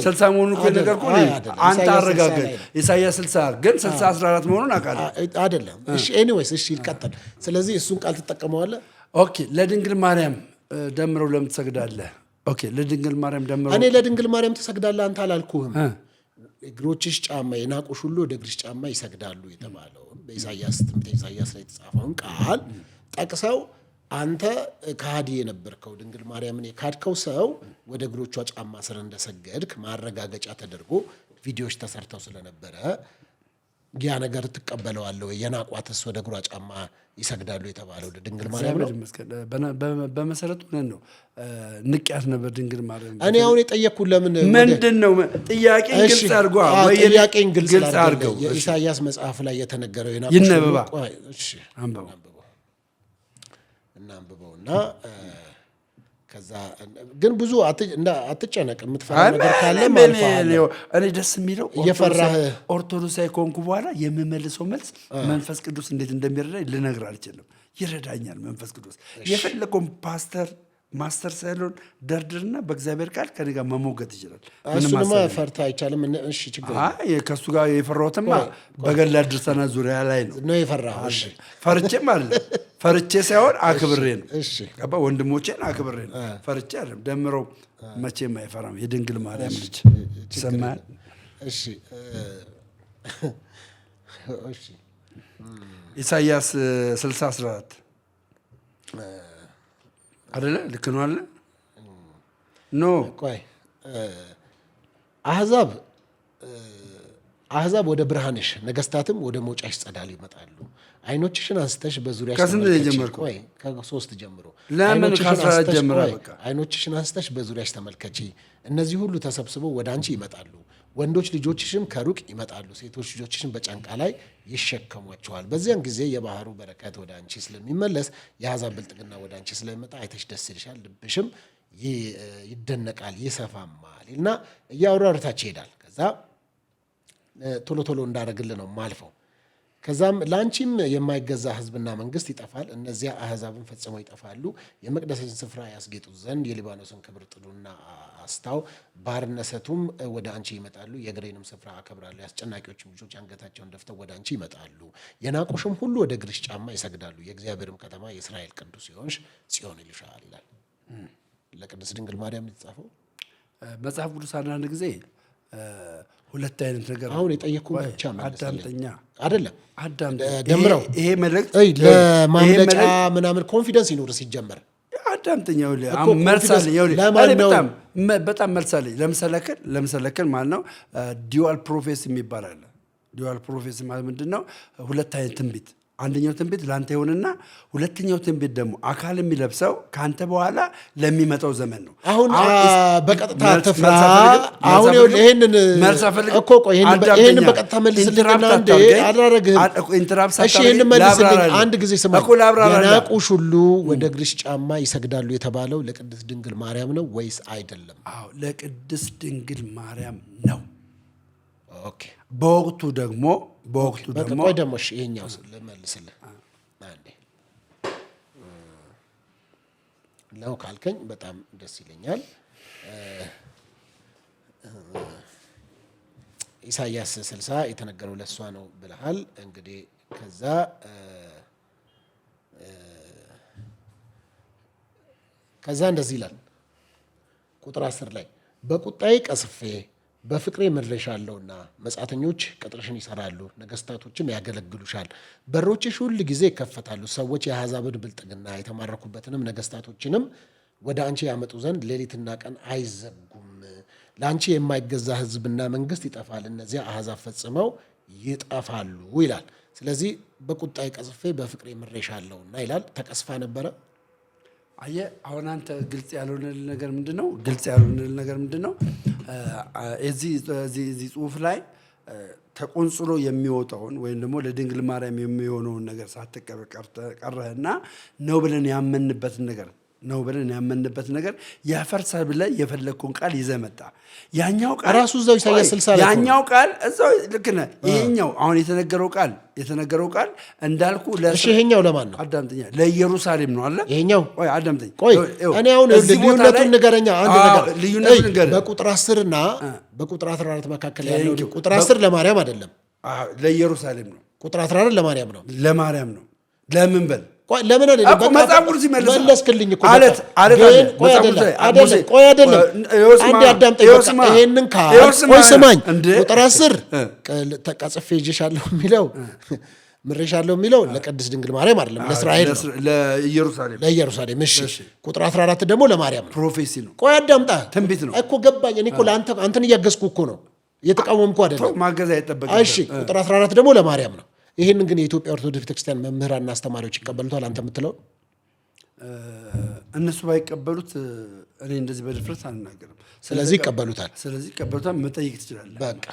60 መሆኑን እኮ ነገርኩህ። አንተ አረጋገጥ። ኢሳይያስ 60 ግን 60 14 መሆኑን አውቃለሁ። አይደለም። እሺ ኤኒዌይስ፣ እሺ ይቀጥል። ስለዚህ እሱን ቃል ትጠቀመዋለህ። ኦኬ፣ ለድንግል ማርያም ደምረው ለምን ትሰግዳለህ? ኦኬ፣ ለድንግል ማርያም ደምረው እኔ ለድንግል ማርያም ትሰግዳለህ አንተ አላልኩህም። እግሮችሽ ጫማ የናቁሽ ሁሉ ወደ እግርሽ ጫማ ይሰግዳሉ የተባለውን በኢሳይያስ ትንቢተ ኢሳይያስ ላይ የተጻፈውን ቃል ጠቅሰው አንተ ከሃዲ የነበርከው ድንግል ማርያምን የካድከው ሰው ወደ እግሮቿ ጫማ ስር እንደሰገድክ ማረጋገጫ ተደርጎ ቪዲዮዎች ተሰርተው ስለነበረ ያ ነገር ትቀበለዋለህ ወይ? የናቋትስ ወደ እግሯ ጫማ ይሰግዳሉ የተባለው ድንግል ማርያም ነው። በመሰረቱ ሆነን ነው ንቅያት ነበር ድንግል ማርያም። እኔ አሁን የጠየቅኩት ለምን ምንድነው ጥያቄን ግልጽ አድርጓ ወይ ጥያቄን ግልጽ አድርገው። የኢሳይያስ መጽሐፍ ላይ የተነገረው ይነበባ እሺ አንብበውና ከዛ ግን ብዙ አትጨነቅ። የምትፈራ ነገር ካለ እኔ ደስ የሚለው ኦርቶዶክሳዊ ከሆንኩ በኋላ የምመልሰው መልስ መንፈስ ቅዱስ እንዴት እንደሚረዳኝ ልነግር አልችልም። ይረዳኛል መንፈስ ቅዱስ። የፈለገውን ማስተር ሳይሆን ደርድርና በእግዚአብሔር ቃል ከኔ ጋር መሞገት ይችላል። እሱንማ ፈርታ አይቻልም። እሺ ችግር ከእሱ ጋር የፈራሁትማ በገላ ድርሳናት ዙሪያ ላይ ነው የፈራኸው። እሺ ፈርቼም አይደለም፣ ፈርቼ ሳይሆን አክብሬ ነው። ገባ? ወንድሞቼን አክብሬ ነው፣ ፈርቼ አይደለም። ደምረው መቼም አይፈራም የድንግል ማርያም ልጅ ይሰማል። እሺ ኢሳይያስ 60:14 አይደለ? ልክ ነው አለ ኖ ቆይ አሕዛብ ወደ ብርሃንሽ ነገስታትም ወደ መውጫሽ ጸዳል ይመጣሉ። አይኖችሽን አንስተሽ በዙሪያሽ ተመልከቺ። ከ3 ጀምሮ ለምን ከ14 ጀምሮ በቃ አይኖችሽን አንስተሽ በዙሪያሽ ተመልከቺ። እነዚህ ሁሉ ተሰብስበው ወደ አንቺ ይመጣሉ። ወንዶች ልጆችሽም ከሩቅ ይመጣሉ፣ ሴቶች ልጆችሽም በጫንቃ ላይ ይሸከሟቸዋል። በዚያን ጊዜ የባህሩ በረከት ወደ አንቺ ስለሚመለስ የአሕዛብ ብልጥግና ወደ አንቺ ስለሚመጣ አይተሽ ደስ ይልሻል፣ ልብሽም ይደነቃል ይሰፋማል እና እያወራርታች ይሄዳል። ከዛ ቶሎ ቶሎ እንዳደረግልህ ነው ማልፈው። ከዛም ለአንቺም የማይገዛ ሕዝብና መንግስት ይጠፋል። እነዚያ አሕዛብን ፈጽመው ይጠፋሉ። የመቅደስን ስፍራ ያስጌጡ ዘንድ የሊባኖስን ክብር ጥሉና አስታው። ባርነቱም ወደ አንቺ ይመጣሉ። የእግሬንም ስፍራ አከብራለሁ። የአስጨናቂዎችም ልጆች አንገታቸውን ደፍተው ወደ አንቺ ይመጣሉ። የናቁሽም ሁሉ ወደ እግርሽ ጫማ ይሰግዳሉ። የእግዚአብሔርም ከተማ የእስራኤል ቅዱስ የሆንሽ ጽዮን ይልሻል ይላል። ለቅድስት ድንግል ማርያም የተጻፈው መጽሐፍ ቅዱስ አንዳንድ ጊዜ ሁለት አይነት ነገር አሁን የጠየቅኩ ብቻ አዳምጠኛ አይደለም ደምረው ይሄ መልእክት ለማምለጫ ምናምን ኮንፊደንስ ይኖር ሲጀመር አዳምጠኛ በጣም መልሳለኝ። ለምሳሌ ማለት ነው ዲዋል ፕሮፌሲ የሚባል አለ። ዲዋል ፕሮፌሲ ማለት ምንድን ነው? ሁለት አይነት ትንቢት። አንደኛው ትንቢት ለአንተ ይሆንና ሁለተኛው ትንቢት ደግሞ አካል የሚለብሰው ከአንተ በኋላ ለሚመጣው ዘመን ነው። አሁን በቀጥታ ተፍራ አሁን ይሄንን እኮ ቆይ ይሄንን በቀጥታ መልስልኝና እንደ አላረግህም። እሺ ይሄንን መልስልኝ አንድ ጊዜ ስማ። የናቁሽ ሁሉ ወደ እግርሽ ጫማ ይሰግዳሉ የተባለው ለቅድስት ድንግል ማርያም ነው ወይስ አይደለም? አዎ ለቅድስት ድንግል ማርያም ነው። ኦኬ በወቅቱ ደግሞ ቆይ ደግሞ ይሄኛው ልመልስልህ አንዴ ነው ካልከኝ በጣም ደስ ይለኛል። ኢሳይያስ 60 የተነገረው ለሷ ነው ብለሃል። እንግዲህ ከዛ እንደዚህ ይላል ቁጥር 10 ላይ በቁጣዬ ቀስፌ በፍቅሬ ምሬሻለሁና መጻተኞች ቅጥርሽን ይሰራሉ፣ ነገስታቶችም ያገለግሉሻል። በሮችሽ ሁል ጊዜ ይከፈታሉ። ሰዎች የአሕዛብን ብልጥግና የተማረኩበትንም ነገስታቶችንም ወደ አንቺ ያመጡ ዘንድ ሌሊትና ቀን አይዘጉም። ለአንቺ የማይገዛ ሕዝብና መንግስት ይጠፋል፣ እነዚያ አሕዛብ ፈጽመው ይጠፋሉ ይላል። ስለዚህ በቁጣዬ ቀስፌ በፍቅሬ ምሬሻለሁና ይላል። ተቀስፋ ነበረ። አየህ አሁን አንተ ግልጽ ያልሆነልህ ነገር ምንድን ነው? ግልጽ ያልሆነልህ ነገር ምንድን ነው? እዚህ ጽሁፍ ላይ ተቆንጽሎ የሚወጣውን ወይም ደግሞ ለድንግል ማርያም የሚሆነውን ነገር ሳትቀበል ቀረህና ነው ብለን ያመንበት ነገር ያፈርሳል ብለህ የፈለግከውን ቃል ይዘህ መጣ። ያኛው ቃል ራሱ እዛው ኢሳይያስ 60 ያኛው ቃል እዛው ልክ ነህ። ይሄኛው አሁን የተነገረው ቃል እንዳልኩ ይሄኛው ለማን ነው? አዳምጠኛ ለኢየሩሳሌም ነው አለ። ይሄኛው ቆይ አዳምጠኝ። እኔ አሁን ልዩነቱን ንገረኛ። አንድ ነገር ልዩነቱን ንገረኝ። በቁጥር 10 እና በቁጥር 14 መካከል ያለው ቁጥር 10 ለማርያም አይደለም፣ ለኢየሩሳሌም ነው። ቁጥር 14 ለማርያም ነው። ለማርያም ነው። ለምን በል ለምን አይደለም? መጽሐፍ ቅዱስ ይመልሳል። መለስክልኝ እኮ አለት አይደለም። አንዴ አዳምጠኝ። ይሄንን ቆይ ስማኝ። ቁጥር 10 ተቀጽፌ ይዤሻለሁ የሚለው ምሬሻለሁ የሚለው ለቅድስት ድንግል ማርያም አይደለም፣ ለእስራኤል ነው፣ ለኢየሩሳሌም። እሺ ቁጥር 14 ደግሞ ለማርያም ነው። ፕሮፌሲ ነው። ቆይ አዳምጣ። ትንቢት ነው እኮ ገባኝ። እኔ እኮ አንተን እያገዝኩ እኮ ነው እየተቃወምኩ አይደለም። ማገዝ አይጠበቅም። እሺ ቁጥር 14 ደግሞ ለማርያም ነው። ይህንን ግን የኢትዮጵያ ኦርቶዶክስ ቤተክርስቲያን መምህራንና አስተማሪዎች ይቀበሉታል? አንተ የምትለው እነሱ ባይቀበሉት እኔ እንደዚህ በድፍረት አልናገርም። ስለዚህ ይቀበሉታል። ስለዚህ ይቀበሉታል። መጠየቅ ትችላለህ። በቃ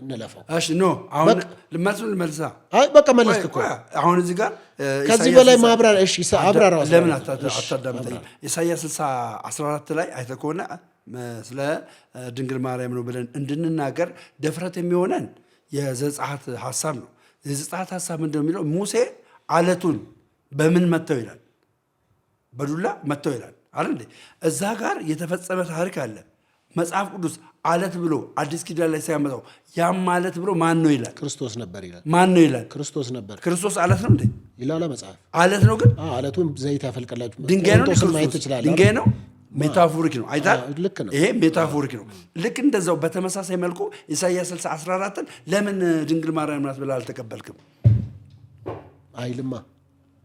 እንለፈው። እሺ ኖ አሁን ልመልሳ። አይ በቃ መለስክ እኮ አሁን እዚህ ጋር ከዚህ በላይ ማብራሪያ። እሺ አብራራው። ለምን አታዳምጠኝ? ኢሳይያስ 60:14 ላይ አይተህ ከሆነ ስለ ድንግል ማርያም ነው ብለን እንድንናገር ድፍረት የሚሆነን የዘጸአት ሐሳብ ነው። የዘጸአት ሐሳብ ምንድን ነው የሚለው? ሙሴ አለቱን በምን መተው ይላል? በዱላ መተው ይላል አይደል? እዛ ጋር የተፈጸመ ታሪክ አለ። መጽሐፍ ቅዱስ አለት ብሎ አዲስ ኪዳን ላይ ሲያመጣው ያም ማለት ብሎ ማን ነው ይላል? ክርስቶስ ነበር ይላል። ማን ነው ይላል? ክርስቶስ ነበር። ክርስቶስ አለት ነው እንዴ ይላል መጽሐፍ። አለት ነው ግን አለቱን ዘይት ያፈልቀላችሁ ድንጋይ ነው። ክርስቶስ ማየት ትችላለህ። ድንጋይ ነው። ሜታፎሪክ ነው። አይታል? ልክ ነው። ይሄ ሜታፎሪክ ነው። ልክ እንደዛው በተመሳሳይ መልኩ ኢሳይያስ 60:14 ለምን ድንግል ማርያም ናት ብለህ አልተቀበልክም? አይልማ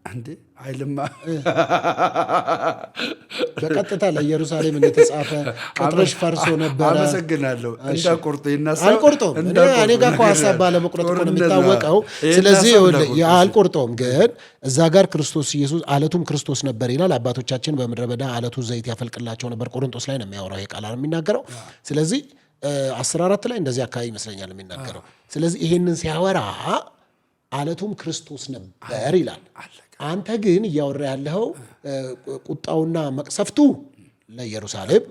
እንዴ አይልማ። በቀጥታ ለኢየሩሳሌም እንደተጻፈ ቅጥርሽ ፈርሶ ነበረ። አመሰግናለሁ። እንዳቆርጥ ይናሳ አልቆርጠውም። እኔ ጋር እኮ ሀሳብ ባለመቁረጥ እኮ ነው የሚታወቀው። ስለዚህ አልቆርጠውም። ግን እዛ ጋር ክርስቶስ ኢየሱስ አለቱም ክርስቶስ ነበር ይላል። አባቶቻችን በምድረ በዳ አለቱ ዘይት ያፈልቅላቸው ነበር። ቆሮንቶስ ላይ ነው የሚያወራው ይሄ ቃል የሚናገረው። ስለዚህ 14 ላይ እንደዚህ አካባቢ ይመስለኛል የሚናገረው። ስለዚህ ይሄንን ሲያወራ አለቱም ክርስቶስ ነበር ይላል። አንተ ግን እያወራ ያለው ቁጣውና መቅሰፍቱ ለኢየሩሳሌም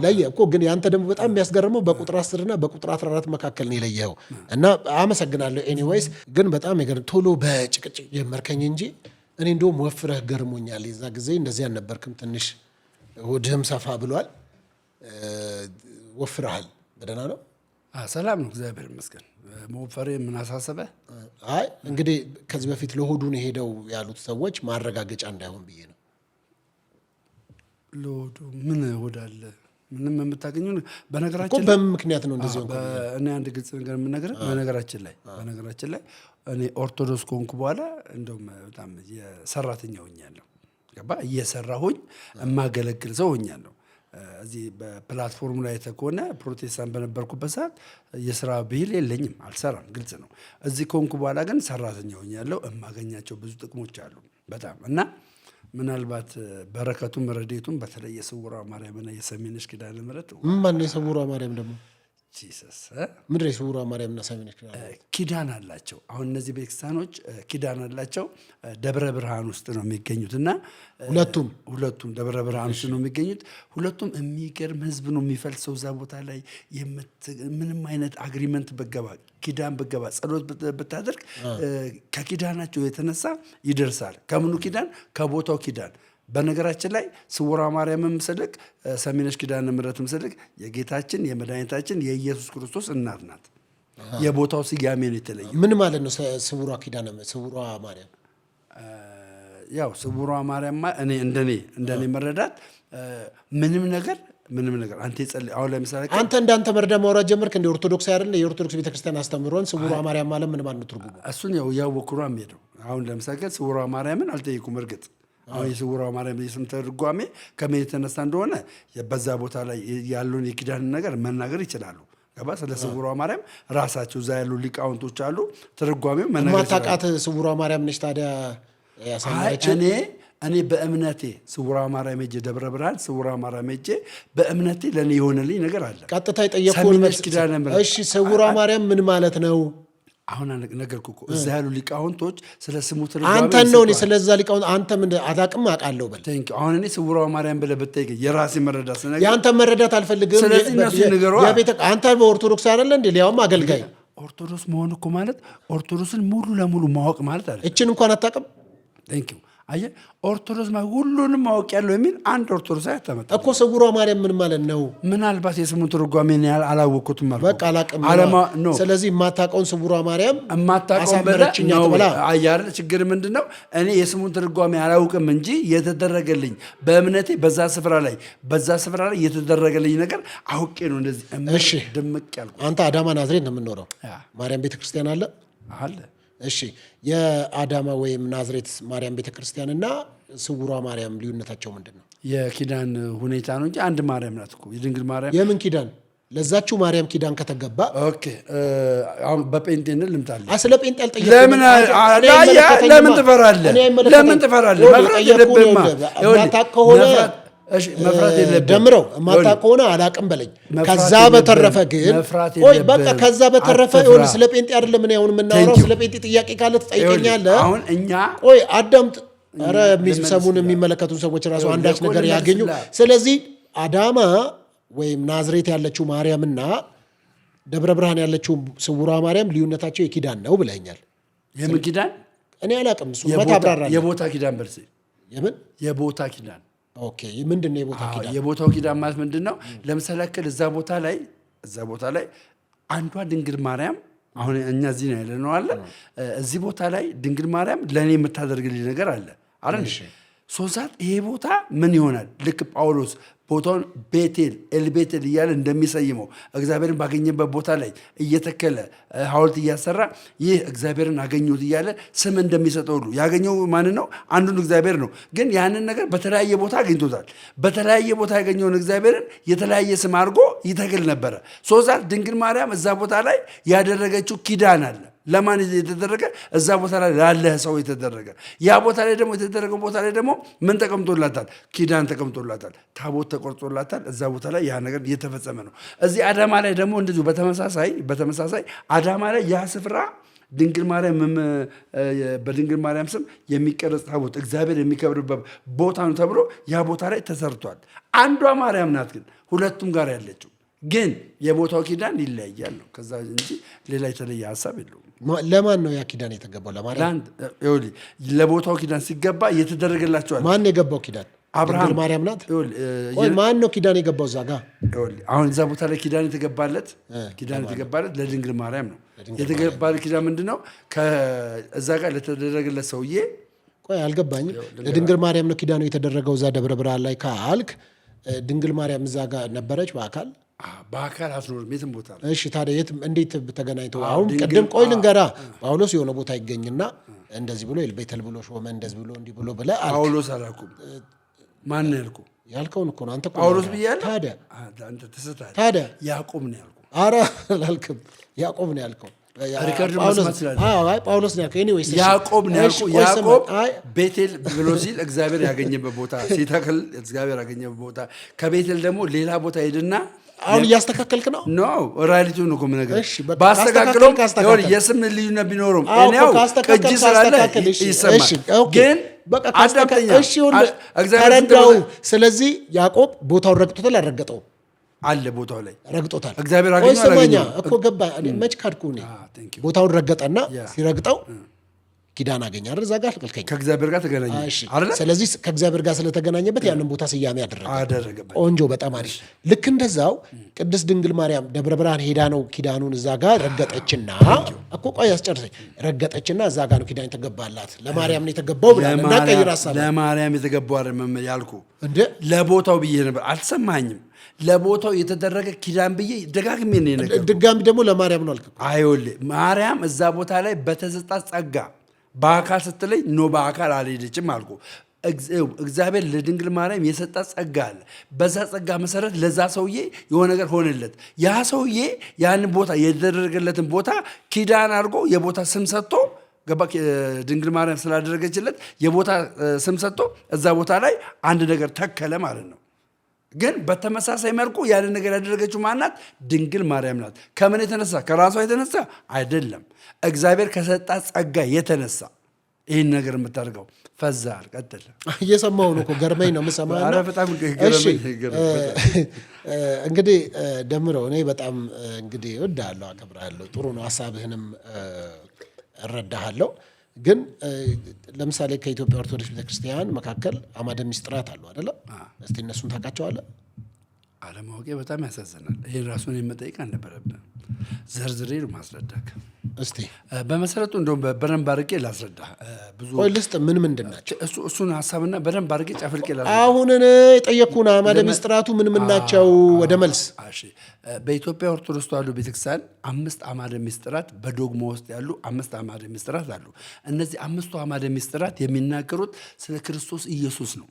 ለየ እኮ። ግን ያንተ ደግሞ በጣም የሚያስገርመው በቁጥር 10 እና በቁጥር 14 መካከል ነው የለየው። እና አመሰግናለሁ። ኤኒዌይስ ግን በጣም ቶሎ በጭቅጭቅ ጀመርከኝ እንጂ እኔ እንደውም ወፍረህ ገርሞኛል። የዛ ጊዜ እንደዚህ አልነበርክም። ትንሽ ሆድህም ሰፋ ብሏል። ወፍረሃል። በደህና ነው? ሰላም ነው፣ እግዚአብሔር ይመስገን። መወፈሬ ምን አሳሰበ? አይ እንግዲህ ከዚህ በፊት ለሆዱን የሄደው ያሉት ሰዎች ማረጋገጫ እንዳይሆን ብዬ ነው። ለሆዱ ምን ሆድ አለ? ምንም የምታገኙ በነገራችን ላይ በምን ምክንያት ነው እንደዚህ ሆንኩ? እኔ አንድ ግልጽ ነገር የምነግርህ በነገራችን ላይ እኔ ኦርቶዶክስ ከሆንኩ በኋላ እንደውም በጣም የሰራተኛ ሆኛለሁ። ገባ? እየሰራሁኝ የማገለግል ሰው ሆኛለሁ። እዚህ በፕላትፎርሙ ላይ ከሆነ ፕሮቴስታንት በነበርኩበት ሰዓት የስራ ብሂል የለኝም፣ አልሰራም። ግልጽ ነው። እዚህ ከሆንኩ በኋላ ግን ሰራተኛ ሆኛለሁ። የማገኛቸው ብዙ ጥቅሞች አሉ በጣም እና ምናልባት በረከቱም ረድኤቱም በተለይ የስውሯ ማርያምና የሰሜነሽ ኪዳነ ምሕረት ማን ነው? የስውሯ ማርያም ደግሞ ጂሰስ ምድር የስውሯ ማርያምና ሰሜነሽ ኪዳን አላቸው። አሁን እነዚህ ቤተክርስቲያኖች ኪዳን አላቸው። ደብረ ብርሃን ውስጥ ነው የሚገኙት እና ሁለቱም ደብረ ብርሃን ውስጥ ነው የሚገኙት። ሁለቱም የሚገርም ህዝብ ነው የሚፈልሰው እዛ ቦታ ላይ ምንም አይነት አግሪመንት በገባ ኪዳን በገባ ጸሎት ብታደርግ ከኪዳናቸው የተነሳ ይደርሳል። ከምኑ ኪዳን? ከቦታው ኪዳን። በነገራችን ላይ ስውሯ ማርያም ምስልክ ሰሜነሽ ኪዳነ ምሕረት ምስልክ የጌታችን የመድኃኒታችን የኢየሱስ ክርስቶስ እናት ናት። የቦታው ስያሜ ነው የተለየ። ምን ማለት ነው ስውሯ ማርያም? ያው ስውሯ ማርያም እኔ እንደኔ መረዳት ምንም ነገር አንተ ይጸልይ። አሁን ለምሳሌ አንተ እንዳንተ መረዳ ማውራት ጀመርክ እንደ ኦርቶዶክስ አይደል? የኦርቶዶክስ ቤተክርስቲያን አስተምሮን ስውሯ ማርያም ማለት ምን ማለት ነው ትርጉሙ? እሱን ያወኩራ ሄደው አሁን ለምሳሌ ስውሯ ማርያምን አልጠይቁም። እርግጥ አሁን የስውሯ ማርያም የስም ትርጓሜ ከምን የተነሳ እንደሆነ በዛ ቦታ ላይ ያለውን የኪዳን ነገር መናገር ይችላሉ። ገባ? ስለ ስውሯ ማርያም ራሳቸው እዛ ያሉ ሊቃውንቶች አሉ። ትርጓሜው መናገር ይችላሉ። ማታቃት ስውሯ ማርያም ነች ታዲያ ያሳማች? እኔ በእምነቴ ስውሯ ማርያም ሄጄ ደብረ ብርሃን ስውሯ ማርያም ሄጄ በእምነቴ ለእኔ የሆነልኝ ነገር አለ። ቀጥታ የጠየቅኩህ እሺ ስውሯ ማርያም ምን ማለት ነው? አሁን ነገርኩህ እኮ እዛ ያሉ ሊቃውንቶች ስለ ስሙ ትርጓሜ አንተን ነው። እኔ ስለዛ ሊቃውንት አንተ ምን አታውቅም? አውቃለሁ በል። አሁን እኔ ስውሯ ማርያም ብለህ ብትጠይቀኝ የራሴ መረዳት ስነግርህ የአንተ መረዳት አልፈልግም። ስለዚህ እነሱ ንገሯ። አንተ በኦርቶዶክስ አይደለ እንዴ? ሊያውም አገልጋይ። ኦርቶዶክስ መሆን እኮ ማለት ኦርቶዶክስን ሙሉ ለሙሉ ማወቅ ማለት አለ። እችን እንኳን አታውቅም? ቴንኪው። አየህ ኦርቶዶክስ ማለት ሁሉንም ማወቅ ያለው የሚል አንድ ኦርቶዶክስ አያታመጣ እኮ። ስውሯ ማርያም ምን ማለት ነው? ምናልባት የስሙን ትርጓሜ አላወቅኩትም ማለት በቃ አላውቅም። ስለዚህ የማታውቀውን ስውሯ ማርያም አሳመረችኝ ተብላ አያር ችግር ምንድነው? እኔ የስሙን ትርጓሜ አላውቅም እንጂ የተደረገልኝ በእምነቴ በዛ ስፍራ ላይ የተደረገልኝ ነገር አውቄ ነው እንደዚህ ድምቅ ያልኩት። አንተ አዳማ ናዝሬት ነው የምንኖረው። ማርያም ቤተክርስቲያን አለ። እሺ የአዳማ ወይም ናዝሬት ማርያም ቤተክርስቲያን እና ስውሯ ማርያም ልዩነታቸው ምንድን ነው? የኪዳን ሁኔታ ነው እንጂ አንድ ማርያም ናት እኮ የድንግል ማርያም። የምን ኪዳን? ለዛችሁ ማርያም ኪዳን ከተገባ ኦኬ አሁን በጴንጤን ልምታለ ስለ ጴንጤ አልጠየቅኩም። ለምን ትፈራለህ? ለምን ትፈራለህ? መፍራት የለብህማ። ማታውቅ ከሆነ መፍራት የለብህም። ደምረው ማታውቅ ከሆነ አላውቅም በለኝ። ከዛ በተረፈ ግን በቃ ከዛ በተረፈ ስለ ጴንጤ አይደለም እኔ አሁን የምናወራው። ስለ ጴንጤ ጥያቄ ካለ ትጠይቀኛለህ። አሁን እኛ አዳምጥ። ኧረ ሰሙን የሚመለከቱ ሰዎች ራሱ አንዳች ነገር ያገኙ። ስለዚህ አዳማ ወይም ናዝሬት ያለችው ማርያምና ደብረ ብርሃን ያለችው ስውሯ ማርያም ልዩነታቸው የኪዳን ነው ብለኛል። የምን ኪዳን? እኔ አላውቅም። እሱ ታብራራለህ። የቦታ ኪዳን በርሴ የምን የቦታ ኪዳን? ኦኬ ምንድን ነው የቦታ ኪዳን? የቦታው ኪዳን ማለት ምንድን ነው? ለምሳሌ ያክል እዛ ቦታ ላይ አንዷ ድንግል ማርያም አሁን እኛ እዚህ ነው ያለነው አለ። እዚህ ቦታ ላይ ድንግል ማርያም ለእኔ የምታደርግልኝ ነገር አለ አይደል? ሶሳት ይሄ ቦታ ምን ይሆናል? ልክ ጳውሎስ ቦታውን ቤቴል ኤልቤቴል እያለ እንደሚሰይመው እግዚአብሔርን ባገኘበት ቦታ ላይ እየተከለ ሐውልት እያሰራ ይህ እግዚአብሔርን አገኘሁት እያለ ስም እንደሚሰጠው ሁሉ ያገኘው ማን ነው? አንዱን እግዚአብሔር ነው። ግን ያንን ነገር በተለያየ ቦታ አግኝቶታል። በተለያየ ቦታ ያገኘውን እግዚአብሔርን የተለያየ ስም አድርጎ ይተክል ነበረ። ሶዛት ድንግል ማርያም እዛ ቦታ ላይ ያደረገችው ኪዳን አለ። ለማን የተደረገ? እዛ ቦታ ላይ ላለ ሰው የተደረገ። ያ ቦታ ላይ ደግሞ የተደረገው ቦታ ላይ ደግሞ ምን ተቀምጦላታል? ኪዳን ተቀምጦላታል። ታቦት ተቆርጦላታል። እዛ ቦታ ላይ ያ ነገር እየተፈጸመ ነው። እዚህ አዳማ ላይ ደግሞ እንደዚሁ በተመሳሳይ አዳማ ላይ ያ ስፍራ ድንግል ማርያም በድንግል ማርያም ስም የሚቀረጽ ታቦት እግዚአብሔር የሚከብርበት ቦታ ነው ተብሎ ያ ቦታ ላይ ተሰርቷል። አንዷ ማርያም ናት ግን ሁለቱም ጋር ያለችው ግን የቦታው ኪዳን ይለያያል ነው። ከዛ እንጂ ሌላ የተለየ ሀሳብ የለውም። ለማን ነው ያ ኪዳን የተገባው? ለማርያም። ለቦታው ኪዳን ሲገባ እየተደረገላቸዋል። ማን የገባው ኪዳን? አብርሃም ማርያም ናት። ማን ነው ኪዳን የገባው እዛ ጋር? አሁን እዛ ቦታ ላይ ኪዳን የተገባለት ለድንግል ማርያም ነው። የተገባለት ኪዳን ምንድን ነው? ከእዛ ጋር ለተደረገለት ሰውዬ አልገባኝም። ለድንግል ማርያም ነው ኪዳኑ የተደረገው እዛ ደብረ ብርሃን ላይ ካልክ ድንግል ማርያም እዛ ጋር ነበረች በአካል አትኖርም የትም ቦታ። እሺ ታዲያ እንዴት ተገናኝተው? አሁን ቅድም ልንገራ ጳውሎስ የሆነ ቦታ ይገኝና እንደዚህ ብሎ ቤተል ብሎ ሾመ እንደዚህ ብሎ እንዲህ ብሎ ብለህ ጳውሎስ አላልኩም። ማን ነው ያልኩህ? ያልከውን እኮ ነው አንተ። ጳውሎስ ብያለሁ። ታዲያ አንተ ተሰታህ። ታዲያ ያዕቆብ ነው ያልኩህ። ኧረ አላልክም። ያዕቆብ ነው ያልከው። ሪካርድ መስማት ይችላል። ጳውሎስ ነው ያልከው። ኤኒዌይስ ያዕቆብ ነው ያልኩህ። ያዕቆብ ቤቴል ብሎ ሲል እግዚአብሔር ያገኘበት ቦታ ሲተክል እግዚአብሔር ያገኘበት ቦታ ከቤቴል ደግሞ ሌላ ቦታ ሄድና አሁን እያስተካከልክ ነው? ኖ ራሊቲውን ነው ነገር ባስተካክለው የስም ልዩነት ቢኖረውም እኔው ቅጂ ስላለ ይሰማል። ግን ተረዳው። ስለዚህ ያዕቆብ ቦታውን ረግጦታል አልረገጠውም? አለ ቦታው ላይ ረግጦታል። እግዚአብሔር አገኘው እኮ ገባ። መች ካድኩ እኔ። ቦታውን ረገጠና ሲረግጠው ኪዳን አገኘ አይደል? እዛ ጋር አልከልከኝ። ከእግዚአብሔር ጋር ተገናኘ አይደል? ስለዚህ ከእግዚአብሔር ጋር ስለተገናኘበት ያንን ቦታ ስያሜ አደረገበት። ቆንጆ፣ በጣም አሪፍ። ልክ እንደዛው ቅድስት ድንግል ማርያም ደብረ ብርሃን ሄዳ ነው ኪዳኑን እዛ ጋር ረገጠችና እኮ ቆይ አስጨርሰኝ። ረገጠችና እዛ ጋር ነው ኪዳን የተገባላት። ለማርያም ነው የተገባው ብላል እና ቀይር ሐሳብ። ለማርያም የተገባው አይደል ያልኩ እንዴ? ለቦታው ብዬ ነበር። አልሰማኝም። ለቦታው የተደረገ ኪዳን ብዬ ደጋግሜ ነው የነገርኩህ። ድጋሚ ደግሞ ለማርያም ነው አልክ። አይወልህ ማርያም እዛ ቦታ ላይ በተሰጣት ጸጋ በአካል ስትለኝ በአካል አልሄደችም አልኩ። እግዚአብሔር ለድንግል ማርያም የሰጣት ጸጋ አለ። በዛ ጸጋ መሰረት ለዛ ሰውዬ የሆነ ነገር ሆነለት። ያ ሰውዬ ያንን ቦታ የተደረገለትን ቦታ ኪዳን አድርጎ የቦታ ስም ሰጥቶ ገባ። ድንግል ማርያም ስላደረገችለት የቦታ ስም ሰጥቶ እዛ ቦታ ላይ አንድ ነገር ተከለ ማለት ነው። ግን በተመሳሳይ መልኩ ያንን ነገር ያደረገችው ማናት? ድንግል ማርያም ናት። ከምን የተነሳ? ከራሷ የተነሳ አይደለም። እግዚአብሔር ከሰጣት ጸጋ የተነሳ ይህን ነገር የምታደርገው። ፈዛል። ቀጥል። እየሰማሁ ነው እኮ ገርመኝ ነው የምሰማህ። እንግዲህ ደምረው እኔ በጣም እንግዲህ እወድሃለሁ፣ አከብርሃለሁ። ጥሩ ነው፣ ሀሳብህንም እረዳሃለሁ። ግን ለምሳሌ ከኢትዮጵያ ኦርቶዶክስ ቤተክርስቲያን መካከል አማደ ምስጢራት አሉ አይደለም? እስቲ እነሱን ታውቃቸዋለህ? አለማወቄ በጣም ያሳዝናል። ይህን ራሱን የመጠየቅ አልነበረብን። ዘርዝሬ ነው ማስረዳክ። እስቲ በመሰረቱ እንደውም በደንብ አድርጌ ላስረዳ። ብዙ ልስጥ ምንድን ናቸው እሱን ሀሳብና በደንብ አድርጌ ጨፍልቄ ላስረዳ። አሁን የጠየቅኩህን አማደ ምስጢራቱ ምን ናቸው? ወደ መልስ። በኢትዮጵያ ኦርቶዶክስ ተዋሕዶ ቤተክርስቲያን 5 አማደ ምስጢራት በዶግማ ውስጥ ያሉ 5 አማደ ምስጢራት አሉ። እነዚህ 5ቱ አማደ ምስጢራት የሚናገሩት ስለ ክርስቶስ ኢየሱስ ነው።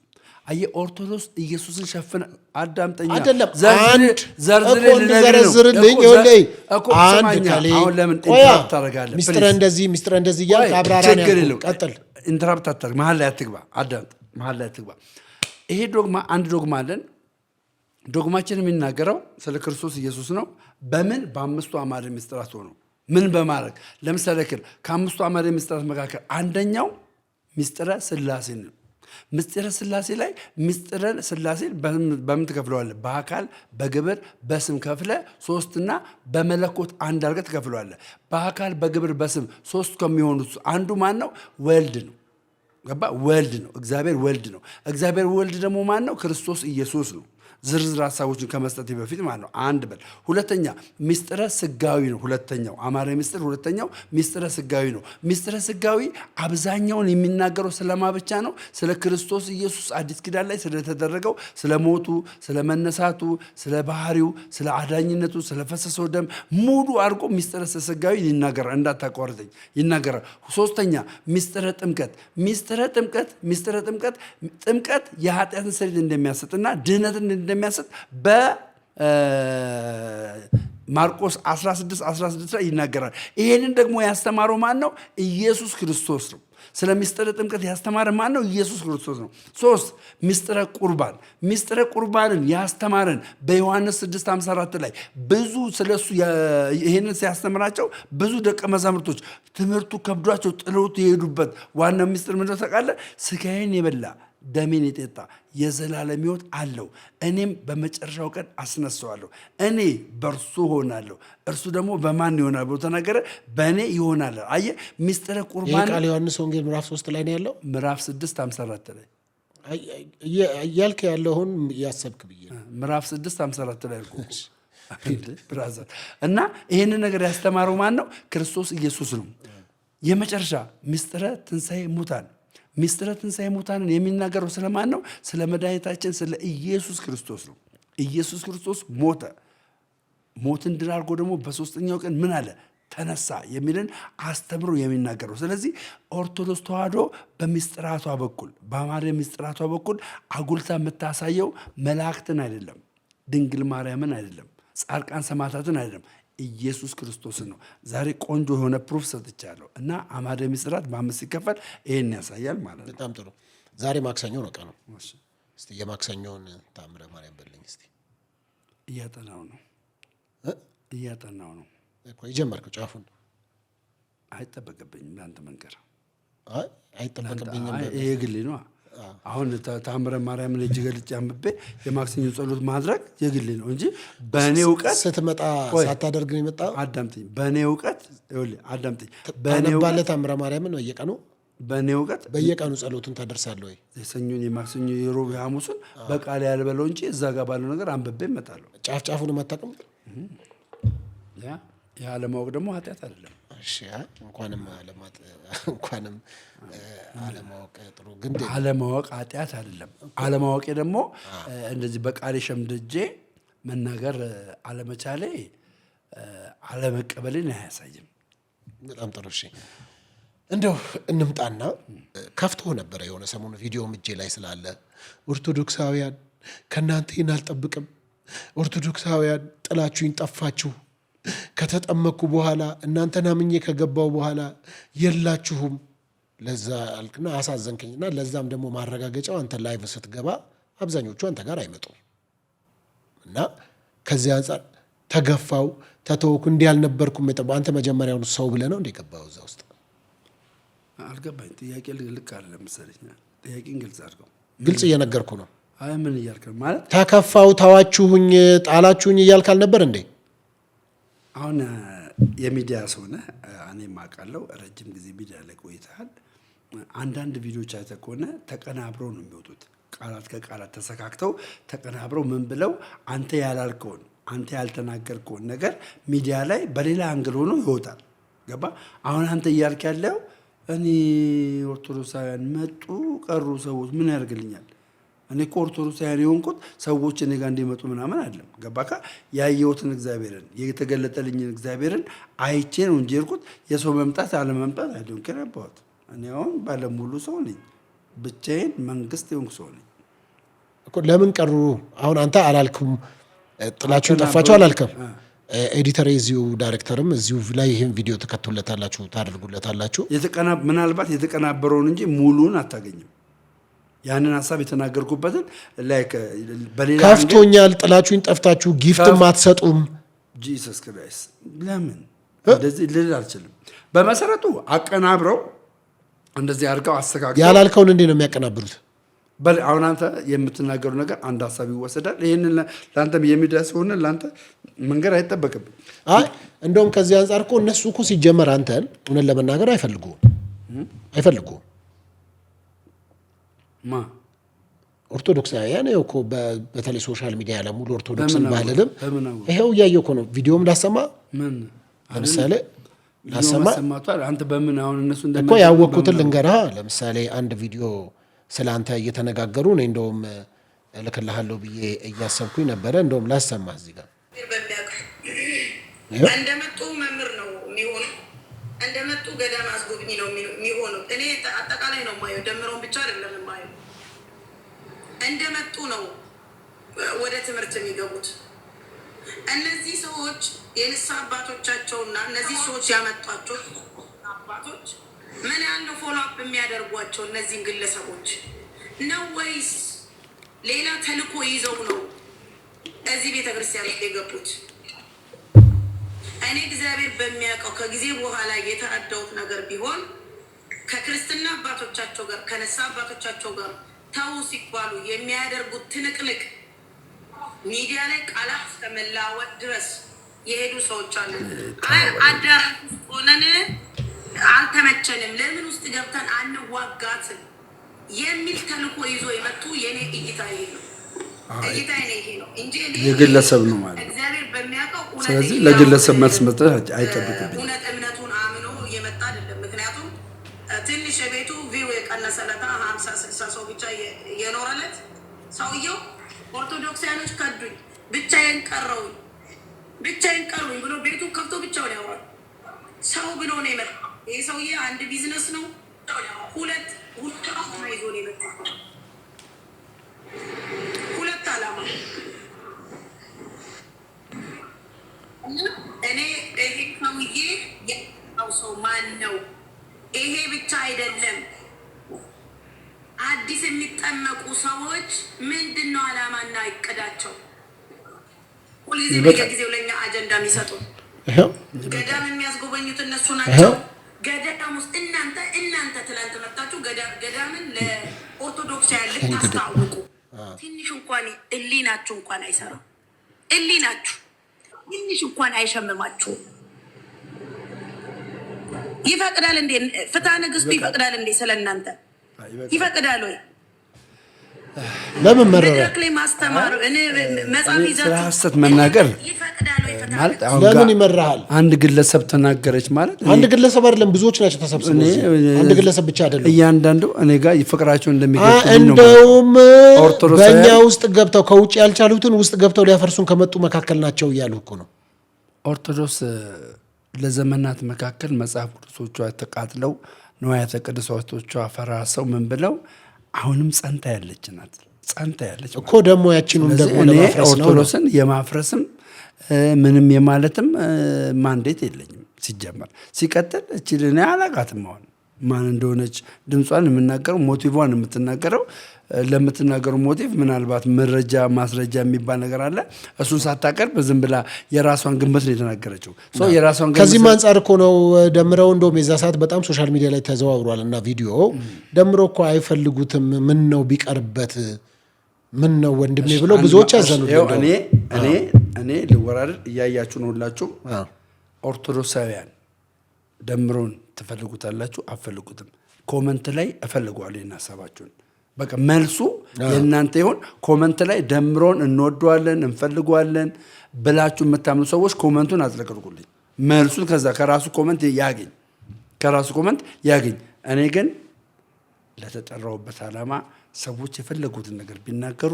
አየህ ኦርቶዶክስ ኢየሱስን ሸፍነ አዳምጠኛ አይደለም ዘርዝርልኝ አንድ ካለ አሁን ለምን ኢንተራፕት ታደርጋለህ? ሚስጥረ እንደዚህ እያልክ አብራራን ያለው ቀጥል። ኢንተራፕት አታድርግ። መሀል ላይ አትግባ። አዳምጥ። መሀል ላይ አትግባ። ይሄ ዶግማ አንድ ዶግማ አለን። ዶግማችን የሚናገረው ስለ ክርስቶስ ኢየሱስ ነው። በምን በአምስቱ አዕማደ ምስጢራት ሆኖ ምን በማድረግ ለምሳሌ ከአምስቱ አዕማደ ምስጢራት መካከል አንደኛው ምስጢረ ሥላሴ ነው። ምስጢረ ሥላሴ ላይ ምስጢረ ሥላሴ በምን ትከፍለዋለህ? በአካል በግብር በስም ከፍለ ሶስትና በመለኮት አንድ አድርገህ ትከፍለዋለህ። በአካል በግብር በስም ሶስት ከሚሆኑት አንዱ ማን ነው? ወልድ ነው። ገባ? ወልድ ነው። እግዚአብሔር ወልድ ነው። እግዚአብሔር ወልድ ደግሞ ማን ነው? ክርስቶስ ኢየሱስ ነው። ዝርዝር ሀሳቦችን ከመስጠት በፊት ማለት ነው። አንድ በል። ሁለተኛ ምስጢረ ሥጋዊ ነው። ሁለተኛው አማረ ምስጢር ሁለተኛው ምስጢረ ሥጋዊ ነው። ምስጢረ ሥጋዊ አብዛኛውን የሚናገረው ስለማ ብቻ ነው? ስለ ክርስቶስ ኢየሱስ አዲስ ኪዳን ላይ ስለተደረገው ስለ ሞቱ፣ ስለ መነሳቱ፣ ስለ ባህሪው፣ ስለ አዳኝነቱ፣ ስለ ፈሰሰው ደም ሙሉ አድርጎ ምስጢረ ሥጋዊ ይናገራል። እንዳታቋርጠኝ ይናገራል። ሶስተኛ ምስጢረ ጥምቀት። ምስጢረ ጥምቀት የኃጢአትን ስርየት እንደሚያሰጥና ድህነትን እንደሚያሰጥ በማርቆስ 16:16 ላይ ይናገራል። ይሄንን ደግሞ ያስተማረው ማን ነው? ኢየሱስ ክርስቶስ ነው። ስለ ምስጢረ ጥምቀት ያስተማረ ማን ነው? ኢየሱስ ክርስቶስ ነው። 3 ምስጢረ ቁርባን። ምስጢረ ቁርባንን ያስተማረን በዮሐንስ 6:54 ላይ ብዙ ስለሱ ይሄንን ሲያስተምራቸው ብዙ ደቀ መዛሙርቶች ትምህርቱ ከብዷቸው ጥለውት የሄዱበት ዋናው ምስጢር ምንድነው ታውቃለህ? ሥጋዬን የበላ ደሜን የጠጣ የዘላለም ሕይወት አለው፣ እኔም በመጨረሻው ቀን አስነሳዋለሁ። እኔ በእርሱ ሆናለሁ፣ እርሱ ደግሞ በማን ይሆናል ብሎ ተናገረ? በእኔ ይሆናል። አየህ ምስጢረ ቁርባን ቃል ዮሐንስ ወንጌል ምዕራፍ 3 ላይ ነው ያለው። ምዕራፍ 6:54 ላይ እያልክ ያለውን እያሰብክ ብዬ ምዕራፍ 6:54 ላይ እኮ ብራዘር። እና ይህንን ነገር ያስተማረው ማን ነው? ክርስቶስ ኢየሱስ ነው። የመጨረሻ ምስጢረ ትንሣኤ ሙታን። ምስጢረ ትንሣኤ ሙታንን የሚናገረው ስለማን ነው? ስለ መድኃኒታችን ስለ ኢየሱስ ክርስቶስ ነው። ኢየሱስ ክርስቶስ ሞተ፣ ሞትን ድል አድርጎ ደግሞ በሶስተኛው ቀን ምን አለ? ተነሳ የሚልን አስተምሮ የሚናገረው። ስለዚህ ኦርቶዶክስ ተዋሕዶ በምስጢራቷ በኩል በአማረ ምስጢራቷ በኩል አጉልታ የምታሳየው መላእክትን አይደለም፣ ድንግል ማርያምን አይደለም፣ ጻድቃን ሰማዕታትን አይደለም፣ ኢየሱስ ክርስቶስን ነው። ዛሬ ቆንጆ የሆነ ፕሩፍ ሰጥቻለሁ እና አዕማደ ምስጢራት በ5 ሲከፈል ይሄን ያሳያል ማለት ነው። በጣም ጥሩ። ዛሬ ማክሰኞ ነው ቀኑ። እስቲ የማክሰኞውን ተአምረ ማርያም በልኝ እስቲ። እያጠናው ነው እኮ የጀመርከው ጫፉን። አይጠበቅብኝም ለአንተ መንገር። አይጠበቅብኝም። ይሄ ግሌ ነው። አሁን ተአምረ ማርያምን እጅ ገልጬ አንብቤ የማክሰኞ ጸሎት ማድረግ የግሌ ነው እንጂ በእኔ እውቀት ስትመጣ ሳታደርግ ነው የመጣው። አዳምጠኝ። በእኔ እውቀት አዳምጠኝ። ባለ ተአምረ ማርያምን በየቀኑ በእኔ እውቀት በየቀኑ ጸሎቱን ታደርሳለህ ወይ? የሰኞን፣ የማክሰኞ፣ የሮብ፣ የሐሙስን በቃል ያልበለው እንጂ እዛ ጋር ባለው ነገር አንብቤ እመጣለሁ። ጫፉን አታውቅም። ያ አለማወቅ ደግሞ ኃጢአት አይደለም። እንኳንም አለማወቅ ጥሩ፣ ግን አለማወቅ ኃጢአት አይደለም። አለማወቄ ደግሞ እንደዚህ በቃሌ ሸምድጄ መናገር አለመቻሌ አለመቀበልን አያሳይም። በጣም ጥሩ። እሺ እንደው እንምጣና ከፍቶ ነበረ የሆነ ሰሞኑ ቪዲዮ እጄ ላይ ስላለ ኦርቶዶክሳውያን ከእናንተ ይህን አልጠብቅም፣ ኦርቶዶክሳውያን ጥላችሁኝ ጠፋችሁ፣ ከተጠመኩ በኋላ እናንተን አምኜ ከገባው በኋላ የላችሁም። ለዛ አልክና አሳዘንከኝና ለዛም ደግሞ ማረጋገጫው አንተ ላይቭ ስትገባ አብዛኞቹ አንተ ጋር አይመጡም እና ከዚህ አንጻር ተገፋው፣ ተተወኩ፣ እንዲህ አልነበርኩም። አንተ መጀመሪያውን ሰው ብለህ ነው እንደ ገባው እዛ ውስጥ አልገባኝ። ጥያቄ ልክ አይደለም መሰለኝ። ጥያቄን ግልጽ አድርገው። ግልጽ እየነገርኩ ነው። አይ ምን እያልክ ነው ማለት? ተከፋው፣ ተዋችሁኝ፣ ጣላችሁኝ እያልክ አልነበር እንዴ? አሁን የሚዲያ ሰው ነህ፣ እኔም አውቃለሁ። ረጅም ጊዜ ሚዲያ ላይ ቆይተሃል። አንዳንድ ቪዲዮዎች አይተህ ከሆነ ተቀናብረው ነው የሚወጡት። ቃላት ከቃላት ተሰካክተው ተቀናብረው ምን ብለው አንተ ያላልከውን አንተ ያልተናገርከውን ነገር ሚዲያ ላይ በሌላ አንግል ሆኖ ይወጣል። ገባ? አሁን አንተ እያልክ ያለው እኔ ኦርቶዶክሳውያን መጡ ቀሩ ሰዎች ምን ያደርግልኛል? እኔ እኮ ኦርቶዶክሳውያን የሆንኩት ሰዎች እኔ ጋር እንዲመጡ ምናምን አይደለም። ገባካ? ያየሁትን እግዚአብሔርን የተገለጠልኝን እግዚአብሔርን አይቼ ነው እንጂ የሄድኩት የሰው መምጣት አለመምጣት አይደለም። ከረባሁት እኔ አሁን ባለሙሉ ሰው ነኝ። ብቻዬን መንግስት የሆንኩ ሰው ነኝ። ለምን ቀሩ? አሁን አንተ አላልኩም ጥላችሁን ጠፋችሁ አላልከም። ኤዲተር እዚሁ ዳይሬክተርም እዚሁ ላይ ይሄን ቪዲዮ ተከታተሉታላችሁ ታደርጉለታላችሁ። ምናልባት የተቀናበረውን እንጂ ሙሉን አታገኝም። ያንን ሐሳብ የተናገርኩበትን ላይክ በሌላ ከፍቶኛል፣ ጥላችሁን ጠፍታችሁ ጊፍትም አትሰጡም። ጂሰስ ክራይስት ለምን እንደዚህ ልል አልችልም። በመሰረቱ አቀናብረው እንደዚህ አድርገው አስተካክለው ያላልከውን እንዴ ነው የሚያቀናብሩት? አሁን አንተ የምትናገሩ ነገር አንድ ሐሳብ ይወሰዳል። ይሄንን ለአንተ የሚደርስ ሆነ ለአንተ መንገድ አይጠበቅብም። አይ እንደውም ከዚህ አንጻር እኮ እነሱ እኮ ሲጀመር አንተን እውነት ለመናገር አይፈልጉም። ኦርቶዶክሳውያን እኮ በተለይ ሶሻል ሚዲያ ላይ ሙሉ ኦርቶዶክስን ባልልም ይሄው እያየሁ እኮ ነው። ቪዲዮም ላሰማ ምን ለምሳሌ ላሰማ አንተ በምን አሁን እነሱ እኮ ያወቅኩትን ልንገርህ። ለምሳሌ አንድ ቪዲዮ ስለ አንተ እየተነጋገሩ ነው። እንደውም እልክልሃለሁ ብዬ እያሰብኩኝ ነበረ። እንደውም ላሰማ እዚህ ጋር እንደመጡ መምህር ነው የሚሆነው፣ እንደመጡ ገዳም አስጎብኝ ነው የሚሆነው። እኔ አጠቃላይ ነው የማየው፣ ደምረውን ብቻ አይደለም የማየው። እንደመጡ ነው ወደ ትምህርት የሚገቡት። እነዚህ ሰዎች የንስሐ አባቶቻቸውና እነዚህ ሰዎች ያመጧቸው አባቶች ምን ያለው ፎሎ አፕ የሚያደርጓቸው እነዚህን ግለሰቦች ነው ወይስ ሌላ ተልእኮ ይዘው ነው እዚህ ቤተክርስቲያን ውስጥ የገቡት? እኔ እግዚአብሔር በሚያውቀው ከጊዜ በኋላ የተረዳሁት ነገር ቢሆን ከክርስትና አባቶቻቸው ጋር ከነሳ አባቶቻቸው ጋር ተው ሲባሉ የሚያደርጉት ትንቅንቅ ሚዲያ ላይ ቃላት እስከመላወጥ ድረስ የሄዱ ሰዎች አሉ። አዳራሽ ውስጥ ሆነን አልተመቸንም፣ ለምን ውስጥ ገብተን አንዋጋትም የሚል ተልእኮ ይዞ የመጡ የኔ እይታ ይሄ ነው። እይታ ይሄ ነው እንጂ የግለሰብ ነው ማለት እግዚአብሔር በሚያውቀው እውነት። ስለዚህ ለግለሰብ መልስ መስጠት አይጠብቅብኝም። እውነት እምነቱን አምኖ እየመጣ አይደለም። ምክንያቱም ትንሽ የቤቱ ቪው የቀነሰለታ 50-60 ሰው ብቻ የኖረለት ሰውየው ኦርቶዶክሳውያኖች ከዱኝ ብቻዬን ቀረውኝ ብሎ ቤቱ ከፍቶ ብቻውን ያወራል። ሰው ብሎ ነው የመጣው። ይሄ ሰውዬ አንድ ቢዝነስ ነው፣ ሁለት ዓላማ ይዞ ነው የመጣው። ሁለት ዓላማ። እኔ ይሄ ሰውዬ የው ሰው ማን ነው? ይሄ ብቻ አይደለም። አዲስ የሚጠመቁ ሰዎች ምንድን ነው ዓላማና እቅዳቸው? ሁልጊዜ በየጊዜው ለእኛ አጀንዳ የሚሰጡ ገዳም የሚያስጎበኙት እነሱ ናቸው። ገዳም ውስጥ እናንተ ትላንት መጣችሁ ገዳምን ለኦርቶዶክሳውያን ልታስታውቁ ትንሽ እንኳን ሕሊናችሁ እንኳን አይሰራም። ሕሊናችሁ ትንሽ እንኳን አይሸምማችሁም። ይፈቅዳል እንዴ? ፍትሐ ነገሥቱ ይፈቅዳል እንዴ? ስለ እናንተ ይፈቅዳል ወይ? ለምን መረረ ላይ ማስተማር እኔ መጽሐፍ ይዘት ስለ ሐሰት መናገር ማለት ለምን ይመራሃል? አንድ ግለሰብ ተናገረች ማለት አንድ ግለሰብ አይደለም፣ ብዙዎች ናቸው ተሰብስበው። አንድ ግለሰብ ብቻ አይደለም። እያንዳንዱ እኔ ጋር ይፈቅራቸው እንደሚገልጹ እንደውም በእኛ ውስጥ ገብተው ከውጭ ያልቻሉትን ውስጥ ገብተው ሊያፈርሱን ከመጡ መካከል ናቸው እያሉ እኮ ነው። ኦርቶዶክስ ለዘመናት መካከል መጽሐፍ ቅዱሶቿ ተቃጥለው ንዋያተ ቅድሳቶቿ ፈራርሰው ምን ብለው አሁንም ጸንታ ያለች ናት። ጸንታ ያለች እኮ ደግሞ ያቺኑም ደግሞ ለማፍረስ ነው። ኦርቶዶክስን የማፍረስም ምንም የማለትም ማንዴት የለኝም ሲጀመር። ሲቀጥል እቺ እኔ አላውቃትም አሁን ማን እንደሆነች ድምጿን የምናገረው ሞቲቫን የምትናገረው ለምትናገረው ሞቲቭ ምናልባት መረጃ ማስረጃ የሚባል ነገር አለ። እሱን ሳታቀርብ ዝም ብላ የራሷን ግምት ነው የተናገረችው። የራሷን ግምት ከዚህም አንጻር እኮ ነው ደምረው እንደውም የዛ ሰዓት በጣም ሶሻል ሚዲያ ላይ ተዘዋውሯል እና ቪዲዮ ደምረው እኮ አይፈልጉትም። ምን ነው ቢቀርበት ምን ነው ወንድሜ ብለው ብዙዎች ያዘኑልኝ። እኔ ልወራረድ እያያችሁ ነው ሁላችሁ። ኦርቶዶክሳውያን ደምሮን ትፈልጉታላችሁ አፈልጉትም። ኮመንት ላይ እፈልገዋለሁ ሀሳባችሁን። በቃ መልሱ የእናንተ ይሁን። ኮመንት ላይ ደምሮን እንወደዋለን እንፈልገዋለን ብላችሁ የምታምኑ ሰዎች ኮመንቱን አጥለቅልቁልኝ። መልሱን ከዛ ከራሱ ኮመንት ያገኝ። እኔ ግን ለተጠራውበት ዓላማ ሰዎች የፈለጉትን ነገር ቢናገሩ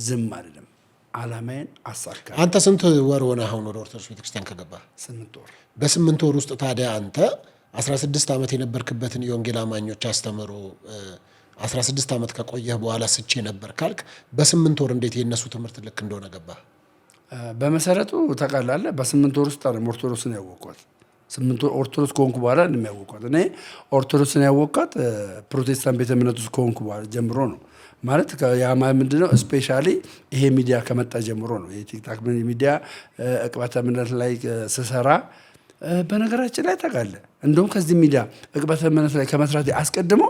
ዝም አይደለም። ዓላማዬን አሳካ። አንተ ስንት ወር ሆነ አሁን ወደ ኦርቶዶክስ ቤተክርስቲያን ከገባ? 8 ወር። በ8 ወር ውስጥ ታዲያ አንተ 16 ዓመት የነበርክበትን የወንጌል አማኞች አስተምሮ 16 ዓመት ከቆየህ በኋላ ስቼ ነበር ካልክ በ8 ወር እንዴት የነሱ ትምህርት ልክ እንደሆነ ገባ? በመሰረቱ ተቃላለ በ8 ወር ውስጥ አይደለም ኦርቶዶክስን ያወቅኳት። 8 ወር ኦርቶዶክስ ከሆንኩ በኋላ እንደሚያወቅኳት እኔ ኦርቶዶክስን ያወቅኳት ፕሮቴስታንት ቤተ እምነት ውስጥ ከሆንኩ በኋላ ጀምሮ ነው። ማለት ያማ ምንድነው ስፔሻሊ ይሄ ሚዲያ ከመጣ ጀምሮ ነው። የቲክታክ ሚዲያ ዕቅበተ እምነት ላይ ስሰራ በነገራችን ላይ ተቃለ እንደውም ከዚህ ሚዲያ ዕቅበተ እምነት ላይ ከመስራት አስቀድሞ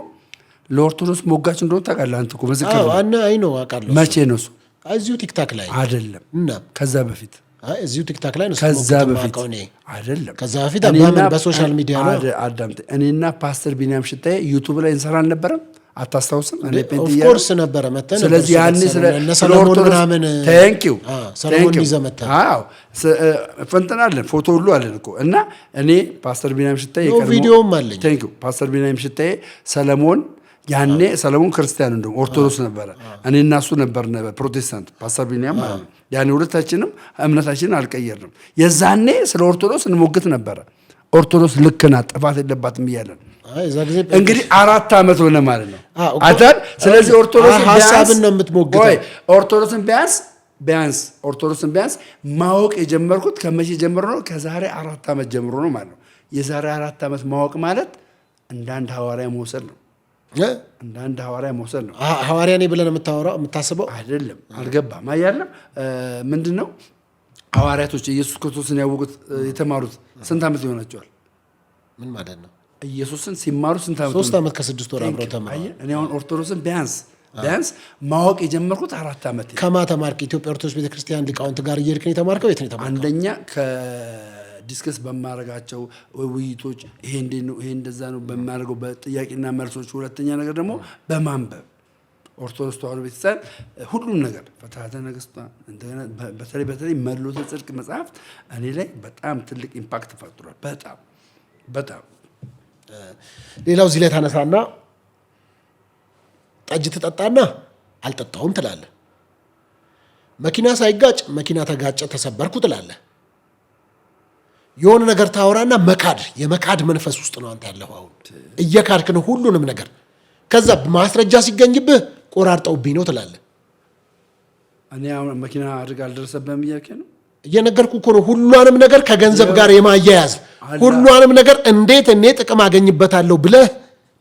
ለኦርቶዶክስ ሞጋች እንደሆነ ታውቃለህ አንተ እኮ መስከረ አይ ነው አውቃለሁ። መቼ ነው እሱ? እዚሁ ቲክታክ ላይ አይደለም እና ከዛ በፊት እዚሁ ቲክታክ ላይ ነው። ከዛ በፊት አይደለም ከዛ በፊት አባምን በሶሻል ሚዲያ ነው። አዳምጥ። እኔና ፓስተር ቢኒያም ሽታዬ ዩቲዩብ ላይ እንሰራ አልነበረም? አታስታውስም? እኔ ኦፍ ኮርስ ነበረ መተን። ስለዚህ ያኔ ስለ ሰለሞን ምናምን ታንኪዩ ሰለሞን ይዘመታ አዎ ፈንተናለን ፎቶ ሁሉ አለን እኮ እና እኔ ፓስተር ቢኒያም ሽታዬ ቪዲዮም አለኝ። ታንኪዩ ፓስተር ቢኒያም ሽታዬ ሰለሞን ያኔ ሰለሞን ክርስቲያን እንደውም ኦርቶዶክስ ነበረ። እኔ እና እሱ ነበር ፕሮቴስታንት ፓስተር ቢኒያም ማለት ነው። ያኔ ሁለታችንም እምነታችንን አልቀየርንም። የዛኔ ስለ ኦርቶዶክስ እንሞግት ነበረ። ኦርቶዶክስ ልክ ናት ጥፋት የለባትም እያለን እንግዲህ 4 ዓመት ሆነ ማለት ነው አይደል? ስለዚህ ኦርቶዶክስን ሐሳብን ነው የምትሞግተው። ኦርቶዶክስን ኦርቶዶክስን ቢያንስ ማወቅ የጀመርኩት ከመቼ ጀምሮ ነው? ከዛሬ 4 ዓመት ጀምሮ ነው ማለት ነው። የዛሬ 4 ዓመት ማወቅ ማለት እንደ አንድ ሐዋርያ መውሰድ ነው። እንደ አንድ ሐዋርያ መውሰድ ነው። ሐዋርያ ነኝ ብለህ የምታወራው የምታስበው አይደለም። አልገባም አያለም። ምንድነው ሐዋርያቶች ኢየሱስ ክርስቶስን ያወቁት የተማሩት ስንት ዓመት ይሆናቸዋል? ምን ማለት ነው? ኢየሱስን ሲማሩ ስንት ዓመት? 3 ዓመት ከ6 ወር አብረው ተማሩ። እኔ አሁን ኦርቶዶክስን ቢያንስ ማወቅ የጀመርኩት 4 ዓመት። ከማ ተማርክ? ኢትዮጵያ ኦርቶዶክስ ቤተክርስቲያን ሊቃውንት ጋር እየሄድክ ነው የተማርከው? የት ነው የተማርከው? አንደኛ ዲስከስ በማረጋቸው ውይይቶች ይሄ እንዴት ነው ይሄ እንደዛ ነው በማረገው በጥያቄና መልሶች። ሁለተኛ ነገር ደግሞ በማንበብ ኦርቶዶክስ ተዋሕዶ ቤተክርስቲያን ሁሉም ነገር ፍትሐተ ነገሥት እንደገና በተለይ መሎተ ጽድቅ መጽሐፍት እኔ ላይ በጣም ትልቅ ኢምፓክት ፈጥሯል። በጣም ሌላው እዚህ ላይ ታነሳና ጠጅ ትጠጣና አልጠጣውም ትላለህ። መኪና ሳይጋጭ መኪና ተጋጨ ተሰበርኩ ትላለህ። የሆነ ነገር ታወራና የመካድ መንፈስ ውስጥ ነው አንተ ያለኸው። አሁን እየካድክ ነው ሁሉንም ነገር። ከዛ ማስረጃ ሲገኝብህ ቆራርጠውብኝ ነው ትላለህ። እኔ አሁን መኪና አደጋ አልደረሰብህም እያልከኝ ነው? እየነገርኩህ እኮ ነው። ሁሉንም ነገር ከገንዘብ ጋር የማያያዝ ሁሉንም ነገር እንዴት እኔ ጥቅም አገኝበታለሁ ብለህ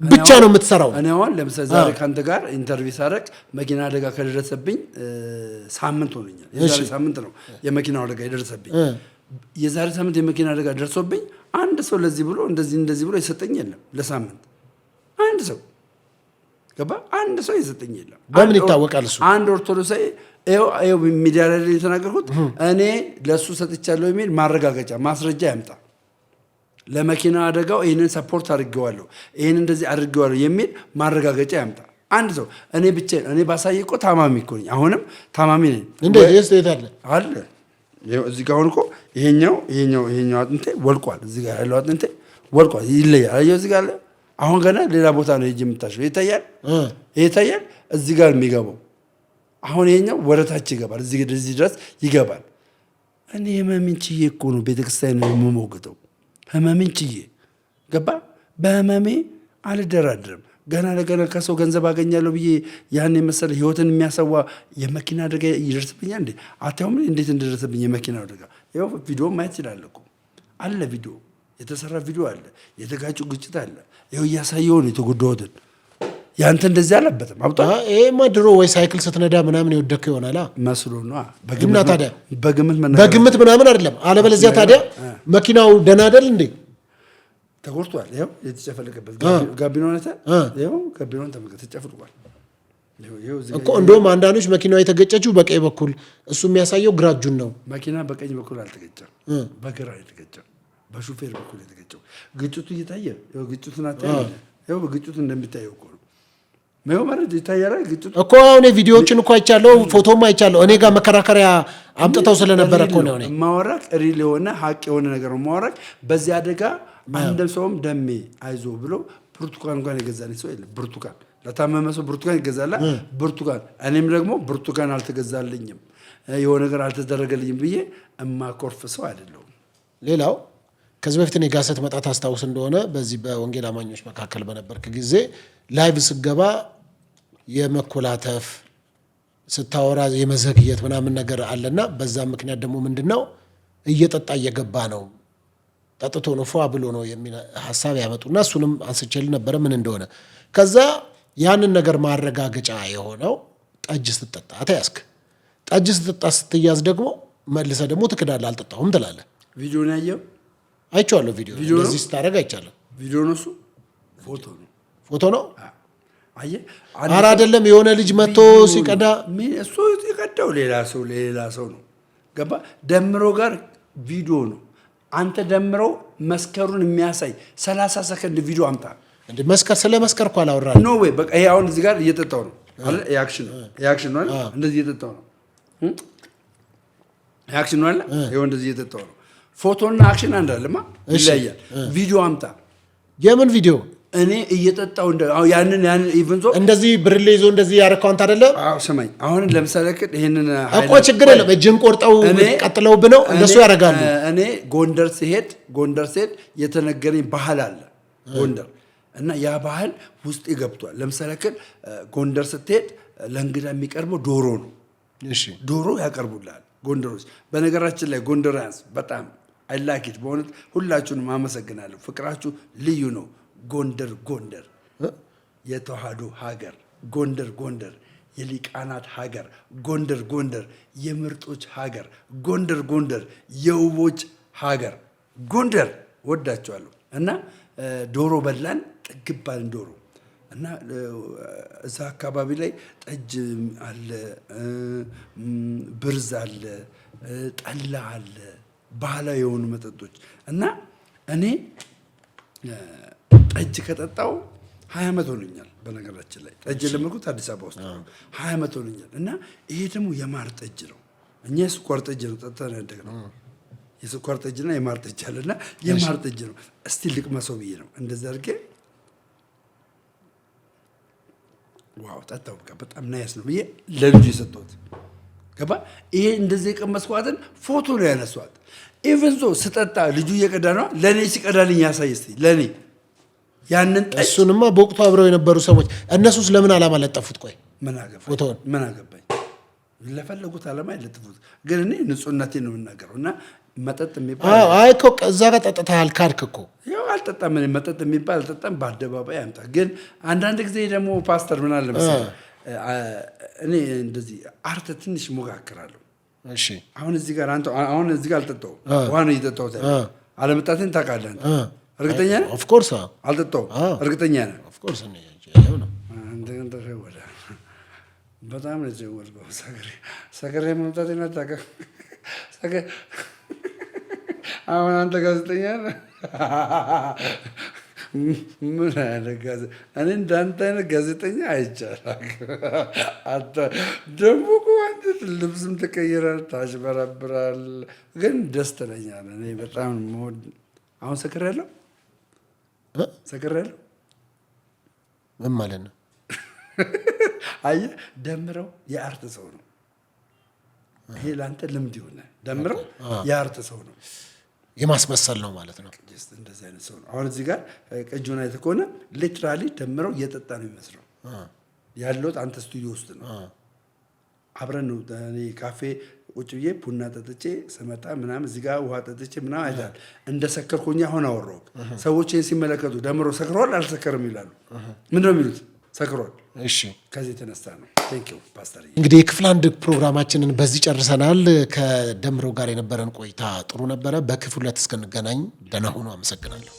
ብቻ ነው የምትሰራው። እኔ አሁን ለምሳሌ ዛሬ ካንተ ጋር ኢንተርቪው ሳደርግ መኪና አደጋ ከደረሰብኝ ሳምንት ሆነኛል። የዛሬ ሳምንት ነው የመኪናው አደጋ የደረሰብኝ። የዛሬ ሳምንት የመኪና አደጋ ደርሶብኝ አንድ ሰው ለዚህ ብሎ እንደዚህ ብሎ የሰጠኝ የለም። ለሳምንት አንድ ሰው ገባ አንድ ሰው የሰጠኝ የለም። በምን ይታወቃል እሱ? አንድ ኦርቶዶክሳዊ ይኸው ሚዲያ ላይ የተናገርኩት እኔ ለእሱ ሰጥቻለሁ የሚል ማረጋገጫ ማስረጃ ያምጣ። ለመኪና አደጋው ይህንን ሰፖርት አድርጌዋለሁ ይህን እንደዚህ አድርጌዋለሁ የሚል ማረጋገጫ ያምጣ አንድ ሰው። እኔ ባሳይ እኮ ታማሚ እኮ ነኝ። አሁንም ታማሚ ነኝ። እንዴት አለ እዚህ ጋር አሁን እኮ ይሄኛው አጥንቴ ወልቋል። እዚህ ጋር ያለው አጥንቴ ወልቋል፣ ይለያል። አየሁ እዚህ ጋር አለ። አሁን ገና ሌላ ቦታ ነው ሄጄ የምታሸው። ይታያል እዚህ ጋር የሚገባው። አሁን ይሄኛው ወደታች ይገባል፣ እዚህ ድረስ ይገባል። እኔ ህመሜን ችዬ እኮ ነው ቤተክርስቲያን ነው የምሞግተው። ህመሜን ችዬ ገባ። በህመሜ አልደራድርም። ገና ለገና ከሰው ገንዘብ አገኛለሁ ብዬ ያን የመሰለ ህይወትን የሚያሰዋ የመኪና አደጋ ይደርስብኛል እንዴ? አታውም እንዴት እንደደረሰብኝ የመኪና አደጋ። ይኸው ቪዲዮ ማየት ይችላል እኮ አለ። ቪዲዮ የተሰራ ቪዲዮ አለ። የተጋጩ ግጭት አለ። ይኸው እያሳየው ነው የተጎዳሁትን። ያንተ እንደዚህ አለበትም አብጣ። ይሄማ ድሮ ወይ ሳይክል ስትነዳ ምናምን የወደክ ይሆናል መስሎ ነው። በግምት ምናምን አይደለም። አለበለዚያ ታዲያ መኪናው ደህና አይደል እንዴ? ተጎድቷል። ይኸው የተጨፈለቀበት ጋቢኖን ጋቢኖን ተጨፍልቋል እኮ። እንደውም አንዳንዶች መኪናዋ የተገጨችው በቀኝ በኩል እሱ የሚያሳየው ግራ እጁን ነው። መኪና በቀኝ በኩል አልተገጨም፣ በግራ የተገጨው በሹፌር በኩል የተገጨው። ግጭቱ እየታየ ግጭቱን አታየው? ግጭቱ እንደሚታየው እኮ ነው። ማለት ይታያል ግጭቱ እኮ። አሁን ቪዲዮዎችን እኮ አይቻለሁ፣ ፎቶም አይቻለሁ። እኔ ጋር መከራከሪያ አምጥተው ስለነበረ እኮ ነው ማወራክ። ሪል የሆነ ሀቅ የሆነ ነገር ማወራክ። በዚህ አደጋ አንድም ሰውም ደሜ አይዞ ብሎ ብርቱካን እንኳን የገዛልኝ ሰው የለም። ብርቱካን ለታመመ ሰው ብርቱካን ይገዛላ። ብርቱካን እኔም ደግሞ ብርቱካን አልተገዛልኝም የሆነ ነገር አልተደረገልኝም ብዬ እማኮርፍ ሰው አይደለሁም። ሌላው ከዚህ በፊት እኔ ጋር ስትመጣ ታስታውስ እንደሆነ በዚህ በወንጌል አማኞች መካከል በነበርክ ጊዜ ላይቭ ስገባ የመኮላተፍ ስታወራ የመዘግየት ምናምን ነገር አለና በዛ ምክንያት ደግሞ ምንድነው እየጠጣ እየገባ ነው ጠጥቶ ነው ፏ ብሎ ነው የሚል ሐሳብ ያመጡና እሱንም አንስቼል ነበር ምን እንደሆነ ከዛ ያንን ነገር ማረጋገጫ የሆነው ጠጅ ስትጠጣ ተያዝክ ጠጅ ስትጠጣ ስትያዝ ደግሞ መልሰ ደግሞ ትክዳለህ አልጠጣሁም ትላለህ ቪዲዮ ነው ያየው አይቻለሁ ቪዲዮ እንደዚህ ስታረጋ አይቻለሁ ቪዲዮ ነው እሱ ፎቶ ነው አየ አረ አይደለም የሆነ ልጅ መጥቶ ሲቀዳ እሱ የቀዳው ሌላ ሰው ነው ገባ ደምሮ ጋር ቪዲዮ ነው አንተ ደምሮ መስከሩን የሚያሳይ 30 ሰከንድ ቪዲዮ አምጣ እንዴ መስከር ስለ መስከር እኮ አላወራንም ኖ ዌይ በቃ ይሄ አሁን እዚህ ጋር እየጠጣው ነው አይደል ያክሽን ነው እንደዚህ እየጠጣው ነው ያክሽን ነው አይደል ይሄው እንደዚህ እየጠጣው ነው ፎቶና አክሽን አንድ አይደለም ይለያያል ቪዲዮ አምጣ የምን ቪዲዮ እኔ እየጠጣው ያንን ኢቨንቶ እንደዚህ ብርሌ ይዞ እንደዚህ ያረካው አንተ አይደለ አዎ ሰማኝ አሁን ለምሳሌ ይሄንን እኮ ችግር የለም እጅን ቆርጠው ቀጥለው ብነው እንደሱ ያረጋሉ እኔ ጎንደር ሲሄድ የተነገረኝ ባህል አለ ጎንደር እና ያ ባህል ውስጥ ይገብቷል ለምሳሌ ጎንደር ስትሄድ ለእንግዳ የሚቀርበው ዶሮ ነው እሺ ዶሮ ያቀርቡላል ጎንደሮች በነገራችን ላይ ጎንደራንስ በጣም አይላኪት በእውነት ሁላችሁንም አመሰግናለሁ ፍቅራችሁ ልዩ ነው ጎንደር የተዋህዶ ሀገር ጎንደር የሊቃናት ሀገር ጎንደር የምርጦች ሀገር ጎንደር የውቦች ሀገር ጎንደር ወዳቸዋለሁ እና ዶሮ በላን ጥግባልን ዶሮ እና እዛ አካባቢ ላይ ጠጅ አለ ብርዝ አለ ጠላ አለ ባህላዊ የሆኑ መጠጦች እና እኔ ጠጅ ከጠጣው 20 ዓመት ሆኖኛል በነገራችን ላይ ጠጅ ለመልኩት አዲስ አበባ ውስጥ 20 ዓመት ሆኖኛል እና ይሄ ደግሞ የማር ጠጅ ነው እኛ የስኳር ጠጅ ነው ጠጥተን ያደግነው የስኳር ጠጅና የማር ጠጅ አለና የማር ጠጅ ነው እስቲ ልቅመሰው ብዬ ነው እንደዛ አድርጌ ዋው ጠጣው በጣም ናይስ ነው ብዬ ለልጁ የሰጠሁት ገባ ይሄ እንደዚህ የቀመስኳትን ፎቶ ነው ያነሷት ኢቭን ዞ ስጠጣ ልጁ እየቀዳ ነው ለኔ ሲቀዳልኝ ያሳይ እስቲ ለኔ ያንን እሱንማ በወቅቱ አብረው የነበሩ ሰዎች እነሱስ ለምን አላማ ለጠፉት ቆይ ምን አገባኝ ለፈለጉት አላማ ይለጥፉት ግን እኔ ንጹህነቴን ነው የምናገረው እና መጠጥ የሚባል አይ እኮ እዛ ጋር ጠጥተሃል ካልክ እኮ ያው አልጠጣም እኔ መጠጥ የሚባል አልጠጣም በአደባባይ አምጣ ግን አንዳንድ ጊዜ ደግሞ ፓስተር ምን አለ መሰለህ እኔ እንደዚህ አርተ ትንሽ ሞጋክራለሁ እሺ አሁን እዚህ ጋር አንተ አሁን እዚህ ጋር አልጠጣው ዋና እየጠጣሁት አለመጣቴን ታውቃለህ አንተ እርግጠኛ ነህ ኦፍ ኮርስ አልጠጣው እርግጠኛ ነህ ኦፍ ኮርስ ነኝ ያው ነው አንተ ወደ በጣም ነው የወልቀው ሰገሬ መምጣቴን አታውቅም አሁን አንተ ጋዜጠኛ ነህ ምን አይነት ጋዜጠኛ እኔ እንዳንተ አይነት ጋዜጠኛ አይቻልም አንተ ደግሞ አንተ ልብስም ትቀይራለህ ታጭበረብራለህ ግን ደስ ትለኛለህ እኔ በጣም አሁን ሰክሬያለሁ ምን ማለት ነው አየህ ደምረው የአርት ሰው ነው ይሄ ለአንተ ልምድ ይሆናል ደምረው የአርት ሰው ነው የማስመሰል ነው ማለት ነው እንደዚህ አይነት ሰው ነው አሁን እዚህ ጋር ቅጁን አይተህ ከሆነ ሊትራሊ ደምረው እየጠጣ ነው የሚመስለው ያለሁት አንተ ስቱዲዮ ውስጥ ነው አብረን ነው እኔ ካፌ ቁጭ ብዬ ቡና ጠጥቼ ስመጣ ምናምን እዚህ ጋር ውሃ ጠጥቼ ምናምን አይታል እንደሰከርኩኝ አሁን አወራሁ ሰዎች ይሄን ሲመለከቱ ደምሮ ሰክሯል አልሰከርም ይላሉ ምንድን ነው የሚሉት ሰክሯል እሺ ከዚህ የተነሳ ነው ቴንክ ዩ ፓስተር እንግዲህ ክፍል 1 ፕሮግራማችንን በዚህ ጨርሰናል ከደምሮ ጋር የነበረን ቆይታ ጥሩ ነበረ በክፍል 2 እስክንገናኝ ደህና ሁኑ አመሰግናለሁ